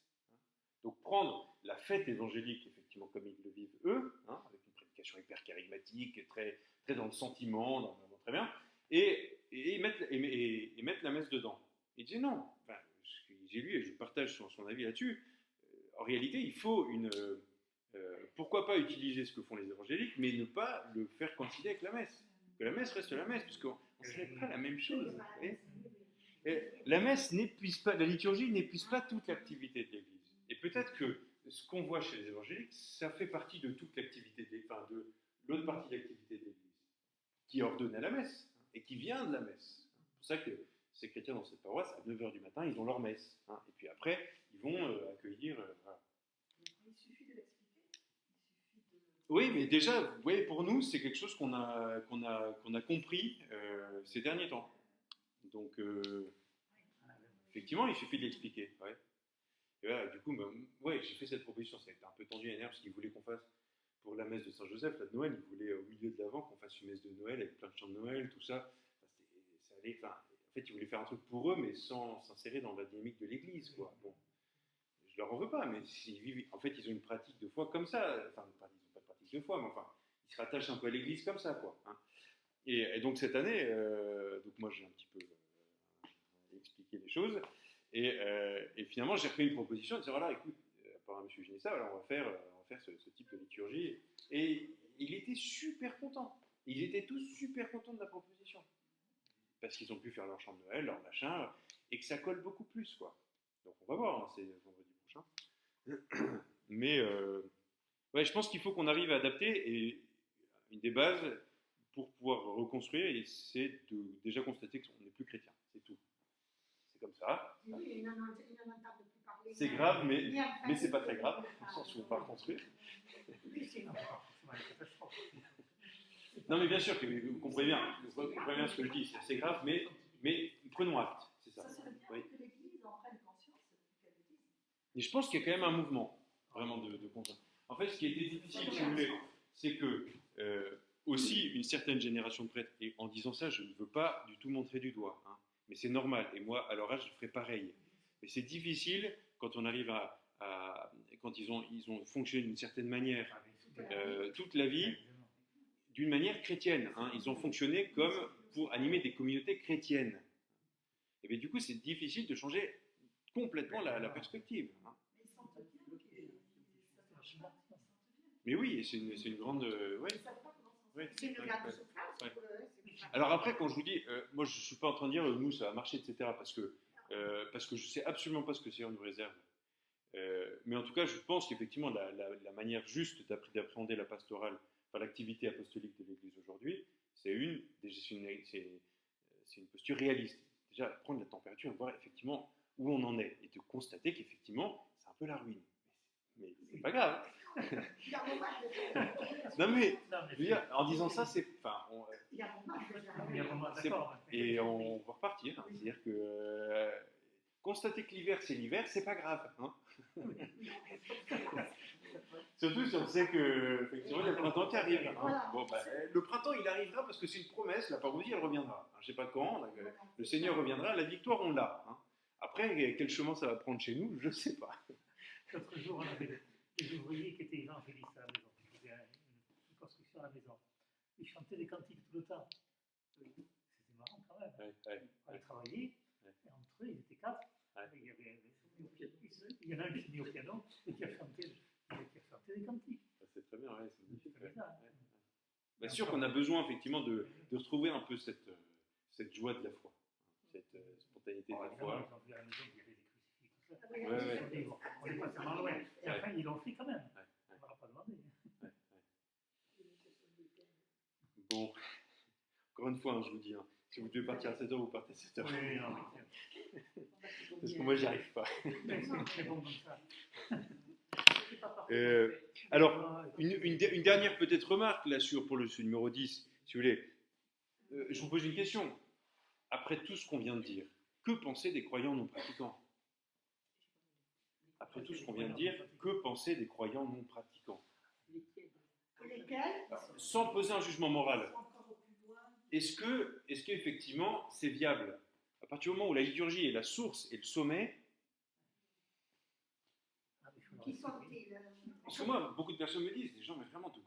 Donc prendre la fête évangélique, effectivement, comme ils le vivent eux, avec une prédication hyper charismatique, très, très dans le sentiment, très bien, et mettre la messe dedans. Il disait non, enfin, j'ai lu et je partage son avis là-dessus, en réalité il faut pourquoi pas utiliser ce que font les évangéliques, mais ne pas le faire coïncider avec la messe. Que la messe reste la messe, puisqu'on ne célèbre pas la même chose. Et la messe n'épuise pas, la liturgie n'épuise pas toute l'activité de l'Église. Et peut-être que ce qu'on voit chez les évangéliques, ça fait partie de toute l'activité, de l'autre partie de l'activité de l'Église, qui est ordonnée à la messe, et qui vient de la messe. C'est pour ça que ces chrétiens dans cette paroisse, à 9h du matin, ils ont leur messe. Et puis après, ils vont accueillir... voilà. Il suffit de l'expliquer. Oui, mais déjà, vous voyez, pour nous, c'est quelque chose qu'on a compris ces derniers temps. Donc, effectivement, il suffit de l'expliquer. Ouais. Et voilà, du coup, j'ai fait cette proposition. Ça a été un peu tendu à l'énergie parce qu'ils voulaient qu'on fasse, pour la messe de Saint-Joseph, la de Noël, ils voulaient au milieu de l'Avent qu'on fasse une messe de Noël avec plein de chants de Noël, tout ça. En fait, ils voulaient faire un truc pour eux, mais sans s'insérer dans la dynamique de l'Église, quoi. Bon, je leur en veux pas, mais en fait, ils ont une pratique de foi comme ça. Enfin, ils n'ont pas de pratique de foi, mais enfin, ils se rattachent un peu à l'Église comme ça, quoi. Et donc cette année, donc moi j'ai un petit peu expliqué les choses, et finalement j'ai refait une proposition de dire voilà, écoute, par M. Ginessa, voilà, on va faire ce type de liturgie, et il était super content. Ils étaient tous super contents de la proposition, parce qu'ils ont pu faire leur chant de Noël, leur machin, et que ça colle beaucoup plus, quoi. Donc on va voir, c'est vendredi prochain. Mais ouais, je pense qu'il faut qu'on arrive à adapter, et une des bases pour pouvoir reconstruire, c'est de déjà constater qu'on n'est plus chrétien, c'est tout. C'est comme ça. C'est grave, mais c'est pas très grave, dans le sens où on va reconstruire. Non, mais bien sûr, vous comprenez bien ce que je dis, c'est grave, mais prenons acte, c'est ça. Ça serait bien Oui. que l'Église en prenne conscience qu'elle le dise. Et je pense qu'il y a quand même un mouvement, vraiment, de conscience. En fait, ce qui était difficile, si vous voulez, c'est que aussi une certaine génération de prêtres, et en disant ça, je ne veux pas du tout montrer du doigt, mais c'est normal, et moi, à leur âge, je ferai pareil. Mais c'est difficile quand on arrive quand ils ont fonctionné d'une certaine manière toute la vie, d'une manière chrétienne. Ils ont fonctionné comme pour animer des communautés chrétiennes. Et bien du coup, c'est difficile de changer complètement la perspective. Mais ils sentent bien que ça marche pas. Ils sentent bien. Mais oui, c'est une grande... ouais. Ils savent pas comment s'en Ouais. sortir. C'est une garde de souffrance. Ouais. C'est Alors après, quand je vous dis, moi je ne suis pas en train de dire nous ça va marcher, etc. Parce que je ne sais absolument pas ce que c'est on nous réserve. Mais en tout cas, je pense qu'effectivement la manière juste d'appréhender la pastorale, enfin l'activité apostolique de l'Église aujourd'hui, c'est une posture réaliste. Déjà, prendre la température et voir effectivement où on en est et de constater qu'effectivement c'est un peu la ruine. Mais c'est pas grave. Non mais, je veux dire, en disant ça, c'est... Enfin, Il y a mon mal. Il y a vraiment C'est- d'accord. Et on va repartir. C'est-à-dire que constater que l'hiver, c'est pas grave. Hein. Surtout si on sait que effectivement, il y a le printemps qui arrive. Hein. Voilà. Bon, bah, le printemps, il arrivera parce que c'est une promesse. La parousie, elle reviendra. Je ne sais pas quand. Le Seigneur reviendra. La victoire, on l'a. Hein. Après, quel chemin ça va prendre chez nous, je ne sais pas. L'autre jour, on avait des ouvriers qui étaient évangélistes à la maison, qui faisaient une construction à la maison. Ils chantaient des cantiques tout le temps. C'était marrant quand même. On allait travailler, et entre eux, ils étaient 4. Il y en a un qui s'est mis au piano et qui a chanté des cantiques. C'est très bien, ouais, c'est magnifique. C'est ça. Bien sûr qu'on a besoin effectivement de retrouver un peu cette joie de la foi, cette spontanéité de la Évidemment, foi. ils ont vu à la maison qu'il y avait des crucifix, tout ça. Ouais. On n'est pas tellement loin. Et enfin, ils l'ont fait quand même. On ne leur a pas demandé. Bon, encore une fois, hein, je vous dis, hein, si vous devez partir à 7h, vous partez à 7h. Oui, non, Parce que moi, j'y arrive pas. mais c'est bon comme ça. Alors, une dernière peut-être remarque là pour ce numéro 10, si vous voulez. Je vous pose une question. Après tout ce qu'on vient de dire, que penser des croyants non pratiquants? Après tout ce qu'on vient de dire, que penser des croyants non pratiquants? Lesquels Sans poser un jugement moral. Est-ce qu'effectivement c'est viable? À partir du moment où la liturgie est la source et le sommet, qui sont-ils? parce que moi, beaucoup de personnes me disent, des gens mais vraiment qui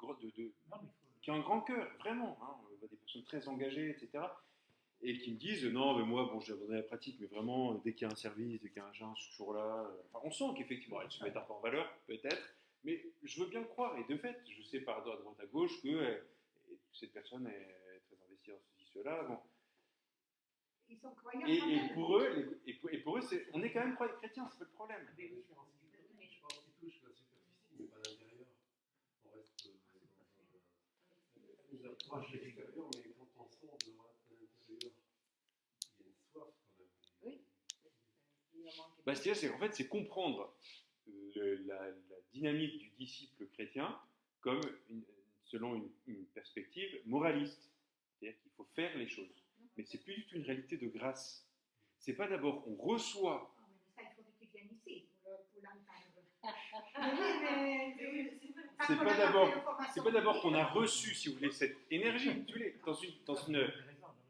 ont un grand cœur, vraiment, hein, des personnes très engagées, etc. Et qui me disent, non, mais moi, bon, j'ai abandonné la pratique, mais vraiment, dès qu'il y a un service, dès qu'il y a un jeûne, je suis toujours là. Enfin, on sent qu'effectivement, elles se mettent un peu en valeur, peut-être, mais je veux bien le croire. Et de fait, je sais par droite à gauche que cette personne est très investie dans ceci, cela. Bon. Ils sont croyants. Et pour eux, on est quand même chrétiens, c'est pas le problème. Je pense qu'il touche la superficie, mais pas l'intérieur. On reste dans un approche extérieur, mais quand on sent de l'intérieur, il y a une soif quand même. Oui. C'est-à-dire, en fait, c'est comprendre la dynamique du disciple chrétien comme selon une perspective moraliste. C'est-à-dire qu'il faut faire les choses. Mais c'est plus du tout une réalité de grâce. C'est pas d'abord on reçoit. Ça, il faudrait qu'ils viennent ici pour l'entendre. C'est pas d'abord qu'on a reçu, si vous voulez, cette énergie, si vous voulez,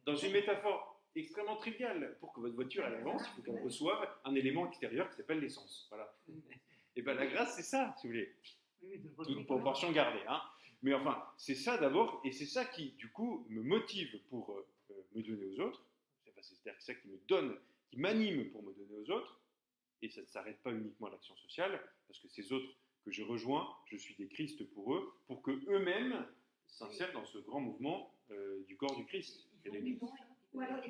dans une métaphore extrêmement triviale. Pour que votre voiture elle avance, il faut qu'elle reçoive un élément extérieur qui s'appelle l'essence. Voilà. Et bien la grâce, c'est ça, si vous voulez. Toute proportion gardée. Hein. Mais enfin, c'est ça d'abord, et c'est ça qui, du coup, me motive pour me donner aux autres. C'est-à-dire que c'est ça qui me donne, qui m'anime pour me donner aux autres. Et ça ne s'arrête pas uniquement à l'action sociale, parce que ces autres que je rejoins, je suis des Christ pour eux, pour qu'eux-mêmes s'insèrent dans ce grand mouvement du corps du Christ.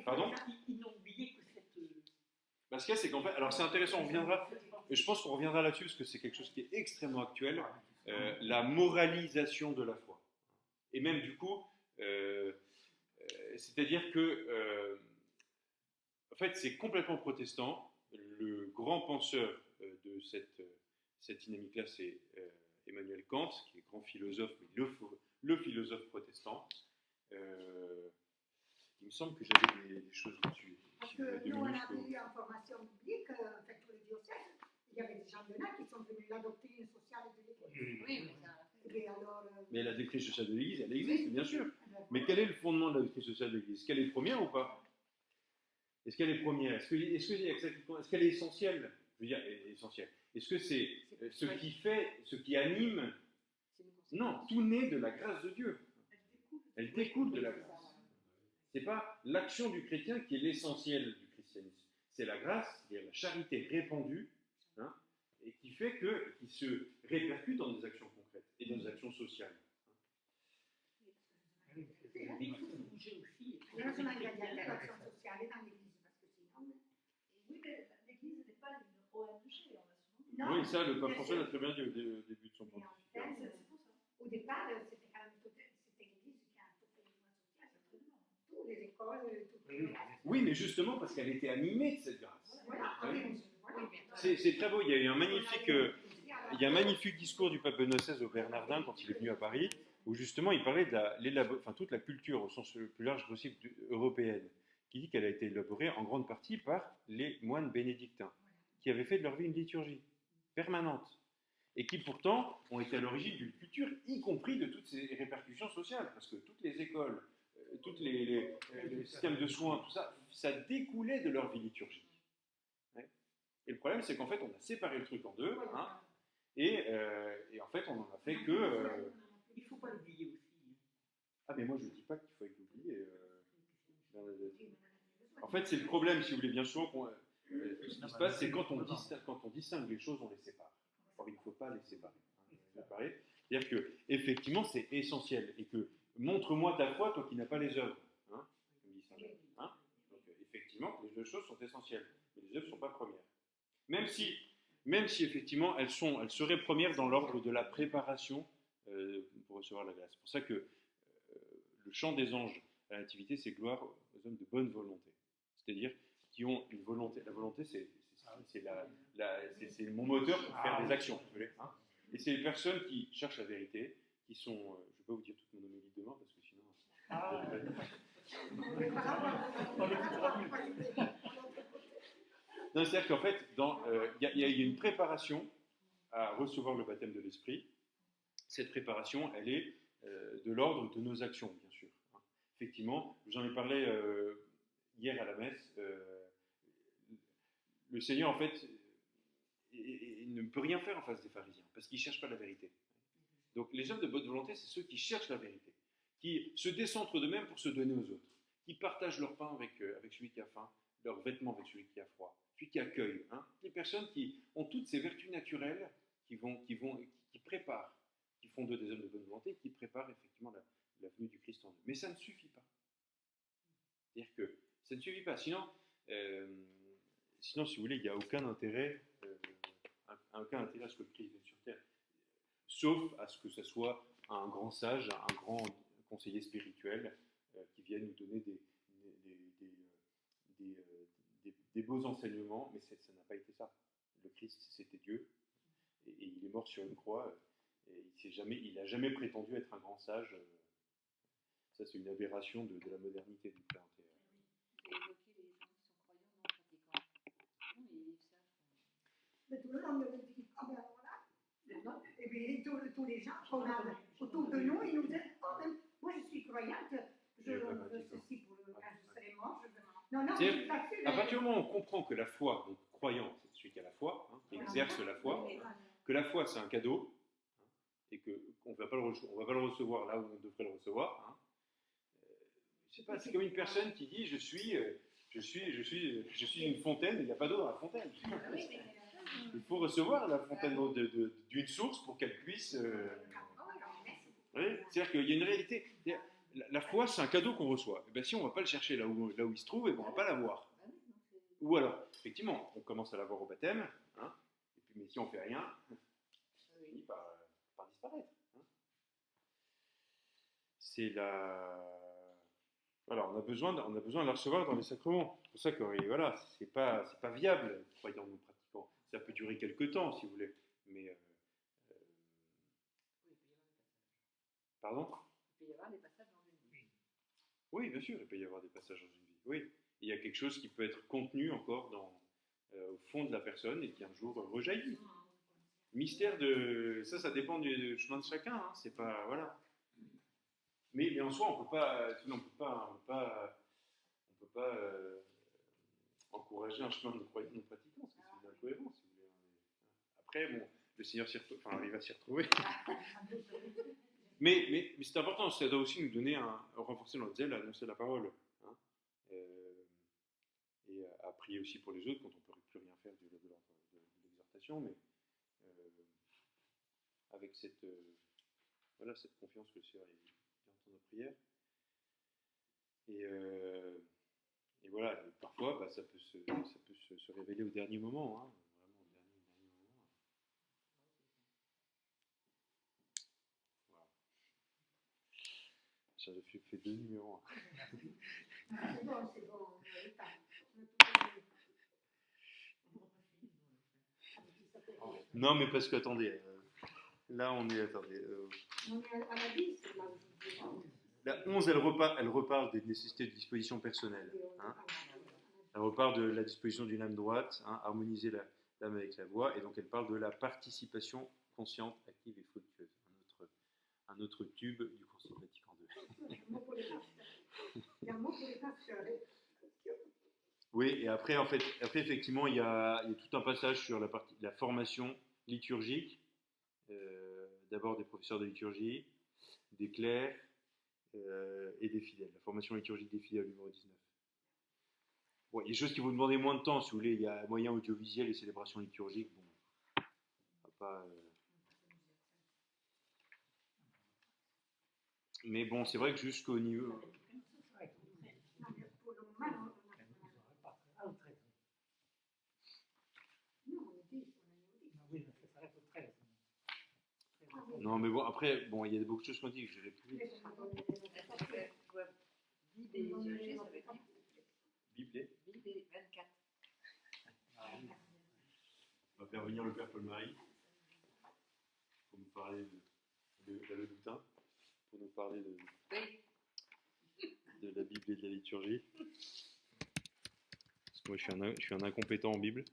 Pardon ? Ils n'ont oublié que cette... Parce que c'est qu'en fait, alors c'est intéressant, on reviendra, je pense qu'on reviendra là-dessus, parce que c'est quelque chose qui est extrêmement actuel, la moralisation de la foi. Et même du coup, c'est-à-dire que, en fait, c'est complètement protestant. Le grand penseur de cette dynamique-là, c'est Emmanuel Kant, qui est grand philosophe, mais le philosophe protestant. Il me semble que j'avais des choses là-dessus. Parce que nous, on avait eu en formation biblique, en fait, pour le diocèse, il y avait des gens de là qui sont venus la doctrine sociale de l'Église. Oui, mais ça. Et alors, Mais la doctrine sociale de l'Église, elle existe, bien sûr. Mais quel est le fondement de la doctrine sociale de l'Église? Est-ce qu'elle est première ou pas? Est-ce qu'elle est première? Est-ce qu'elle est essentielle? Je veux dire, essentielle. Est-ce que c'est ce qui fait, ce qui anime? Non, tout naît de la grâce de Dieu. Elle découle de la grâce. C'est pas l'action du chrétien qui est l'essentiel du christianisme. C'est la grâce, c'est-à-dire la charité répandue, hein, et qui fait qui se répercute dans des actions concrètes et dans des actions sociales. Il faut bouger aussi. il y a une action sociale dans l'Église, parce que sinon... Oui, mais l'Église n'est pas une ONG, on a souvent. Non, Oui, ça, le pape bien François sûr. l'a très bien dit au début de son Mais en pontificat. fait, C'est pour ça. au départ, c'était quand même c'était l'Église qui a tout fait le mouvement social, toutes les écoles, toutes Oui, mais justement parce qu'elle était animée de cette grâce. Voilà, Oui. voilà. C'est très beau, il y a eu un magnifique discours du pape Benoît XVI au Bernardin quand il est venu à Paris, où justement il parlait de toute la culture au sens le plus large possible européenne, qui dit qu'elle a été élaborée en grande partie par les moines bénédictins, qui avaient fait de leur vie une liturgie permanente, et qui pourtant ont été à l'origine d'une culture, y compris de toutes ces répercussions sociales, parce que toutes les écoles, tous les systèmes de soins, tout ça, ça découlait de leur vie liturgique. Ouais. Et le problème, c'est qu'en fait, on a séparé le truc en deux, hein, et en fait, on n'en a fait que... Il ne faut pas l'oublier aussi. Ah, mais moi, je ne dis pas qu'il faut l'oublier. En fait, c'est le problème, si vous voulez, bien souvent, ce qui se passe, c'est quand on distingue les choses, on les sépare. Or, il ne faut pas les séparer. C'est-à-dire qu'effectivement, c'est essentiel. Et que montre-moi ta foi, toi qui n'as pas les œuvres. Hein, comme dit Saint Jean. Hein. Donc, effectivement, les deux choses sont essentielles. Mais les œuvres ne sont pas premières. Même si effectivement, elles seraient premières dans l'ordre de la préparation pour recevoir la grâce. C'est pour ça que le chant des anges à la Nativité, c'est gloire aux hommes de bonne volonté. C'est-à-dire qui ont une volonté. La volonté, c'est mon moteur pour faire des actions. Vous voulez, hein. Et c'est les personnes qui cherchent la vérité, qui sont... je ne vais pas vous dire toute mon homélie demain, parce que sinon... Non, c'est-à-dire qu'en fait, il y a une préparation à recevoir le baptême de l'Esprit. Cette préparation, elle est de l'ordre de nos actions, bien sûr. Effectivement, j'en ai parlé hier à la messe. Le Seigneur, en fait, il ne peut rien faire en face des pharisiens, parce qu'ils ne cherchent pas la vérité. Donc, les hommes de bonne volonté, c'est ceux qui cherchent la vérité, qui se décentrent d'eux-mêmes pour se donner aux autres, qui partagent leur pain avec celui qui a faim, leurs vêtements avec celui qui a froid, celui qui accueille. Hein. Les personnes qui ont toutes ces vertus naturelles, qui préparent, qui font d'eux des hommes de bonne volonté, qui préparent effectivement la venue du Christ en eux. Mais ça ne suffit pas. C'est-à-dire que ça ne suffit pas. Sinon, si vous voulez, il n'y a aucun intérêt à ce que le Christ vienne sur terre. Sauf à ce que ce soit un grand sage, un grand conseiller spirituel qui vienne nous donner des beaux enseignements, mais ça n'a pas été ça. Le Christ, c'était Dieu, et il est mort sur une croix, et il n'a jamais prétendu être un grand sage. Ça, c'est une aberration de la modernité du père antérieur. Vous avez évoqué les gens qui sont croyants non pratiquants. Non, ils savent. Mais tout le monde me dit, ah ben alors là, et bien tous les gens qu'on a autour de nous, ils nous disent, oh ben, moi je suis croyante, je ceci pour quand je serai mort. Non, à partir du moment où on comprend que la foi, donc croyant, c'est celui qui a la foi, hein, qui exerce la foi, que la foi c'est un cadeau, hein, et qu'on ne va pas le recevoir là où on devrait le recevoir. Hein. Je sais pas, c'est comme une personne qui dit je suis une fontaine, il n'y a pas d'eau dans la fontaine. Il faut recevoir la fontaine d'une source pour qu'elle puisse. Oui, c'est-à-dire qu'il y a une réalité. La foi, c'est un cadeau qu'on reçoit. Et bien, si on ne va pas le chercher là où il se trouve, et ben, on ne va pas l'avoir. Ou alors, effectivement, on commence à l'avoir au baptême, hein, et puis, mais si on ne fait rien, ça finit par disparaître. Hein. C'est voilà, on a besoin de la recevoir dans les sacrements. C'est pour ça que voilà, c'est pas viable, croyant nous pratiquants. Ça peut durer quelques temps, si vous voulez. Mais pardon ? Il peut y avoir des passages dans une vie. Oui, bien sûr, il peut y avoir des passages dans une vie. Oui, il y a quelque chose qui peut être contenu encore au fond de la personne et qui un jour rejaillit. Mystère de ça dépend du chemin de chacun. Hein. C'est pas voilà. Mais en soi, on peut pas encourager un chemin de croyance non pratiquant, parce que c'est une incohérence. Si vous voulez. Après, bon, le Seigneur arrive à s'y retrouver. Mais c'est important, ça doit aussi nous donner renforcer notre zèle à annoncer la parole. Hein, et à prier aussi pour les autres quand on ne peut plus rien faire de l'exhortation, mais avec cette confiance que le Seigneur entend nos prières. Et voilà, et parfois ça peut se révéler au dernier moment, hein, vraiment au dernier moment. Ça fait 2 numéros. C'est bon. Non, mais parce que, attendez, là on est, On est à la 10, là, aujourd'hui. La 11, elle reparle des nécessités de disposition personnelle. Hein. Elle reparle de la disposition d'une âme droite, hein, harmoniser l'âme avec la voix, et donc elle parle de la participation consciente, active et fructueuse. Un autre tube du Concile Vatican II. Il y a un mot pour les pasteurs. Oui, et après, effectivement, il y a tout un passage sur la formation liturgique, d'abord des professeurs de liturgie, des clercs et des fidèles. La formation liturgique des fidèles, numéro 19. Bon, il y a des choses qui vont demander moins de temps, si vous voulez. Il y a moyen audiovisuel et célébrations liturgiques. Bon, on va pas, Mais bon, c'est vrai que jusqu'au niveau. Non, mais pour le moment, Ah, au 13. non, on est 10, on est au 10. Ah oui, ça s'arrête au 13. Non, mais bon, après, bon, il y a beaucoup de choses qu'on dit que je vais plus vite. Je vois Bible et liturgie, ça veut dire Bible. Bible et 24. On va faire venir le Père Paul-Marie pour nous parler de la Loutin, pour nous parler de la Bible et de la liturgie. Parce que moi, je suis un incompétent en Bible.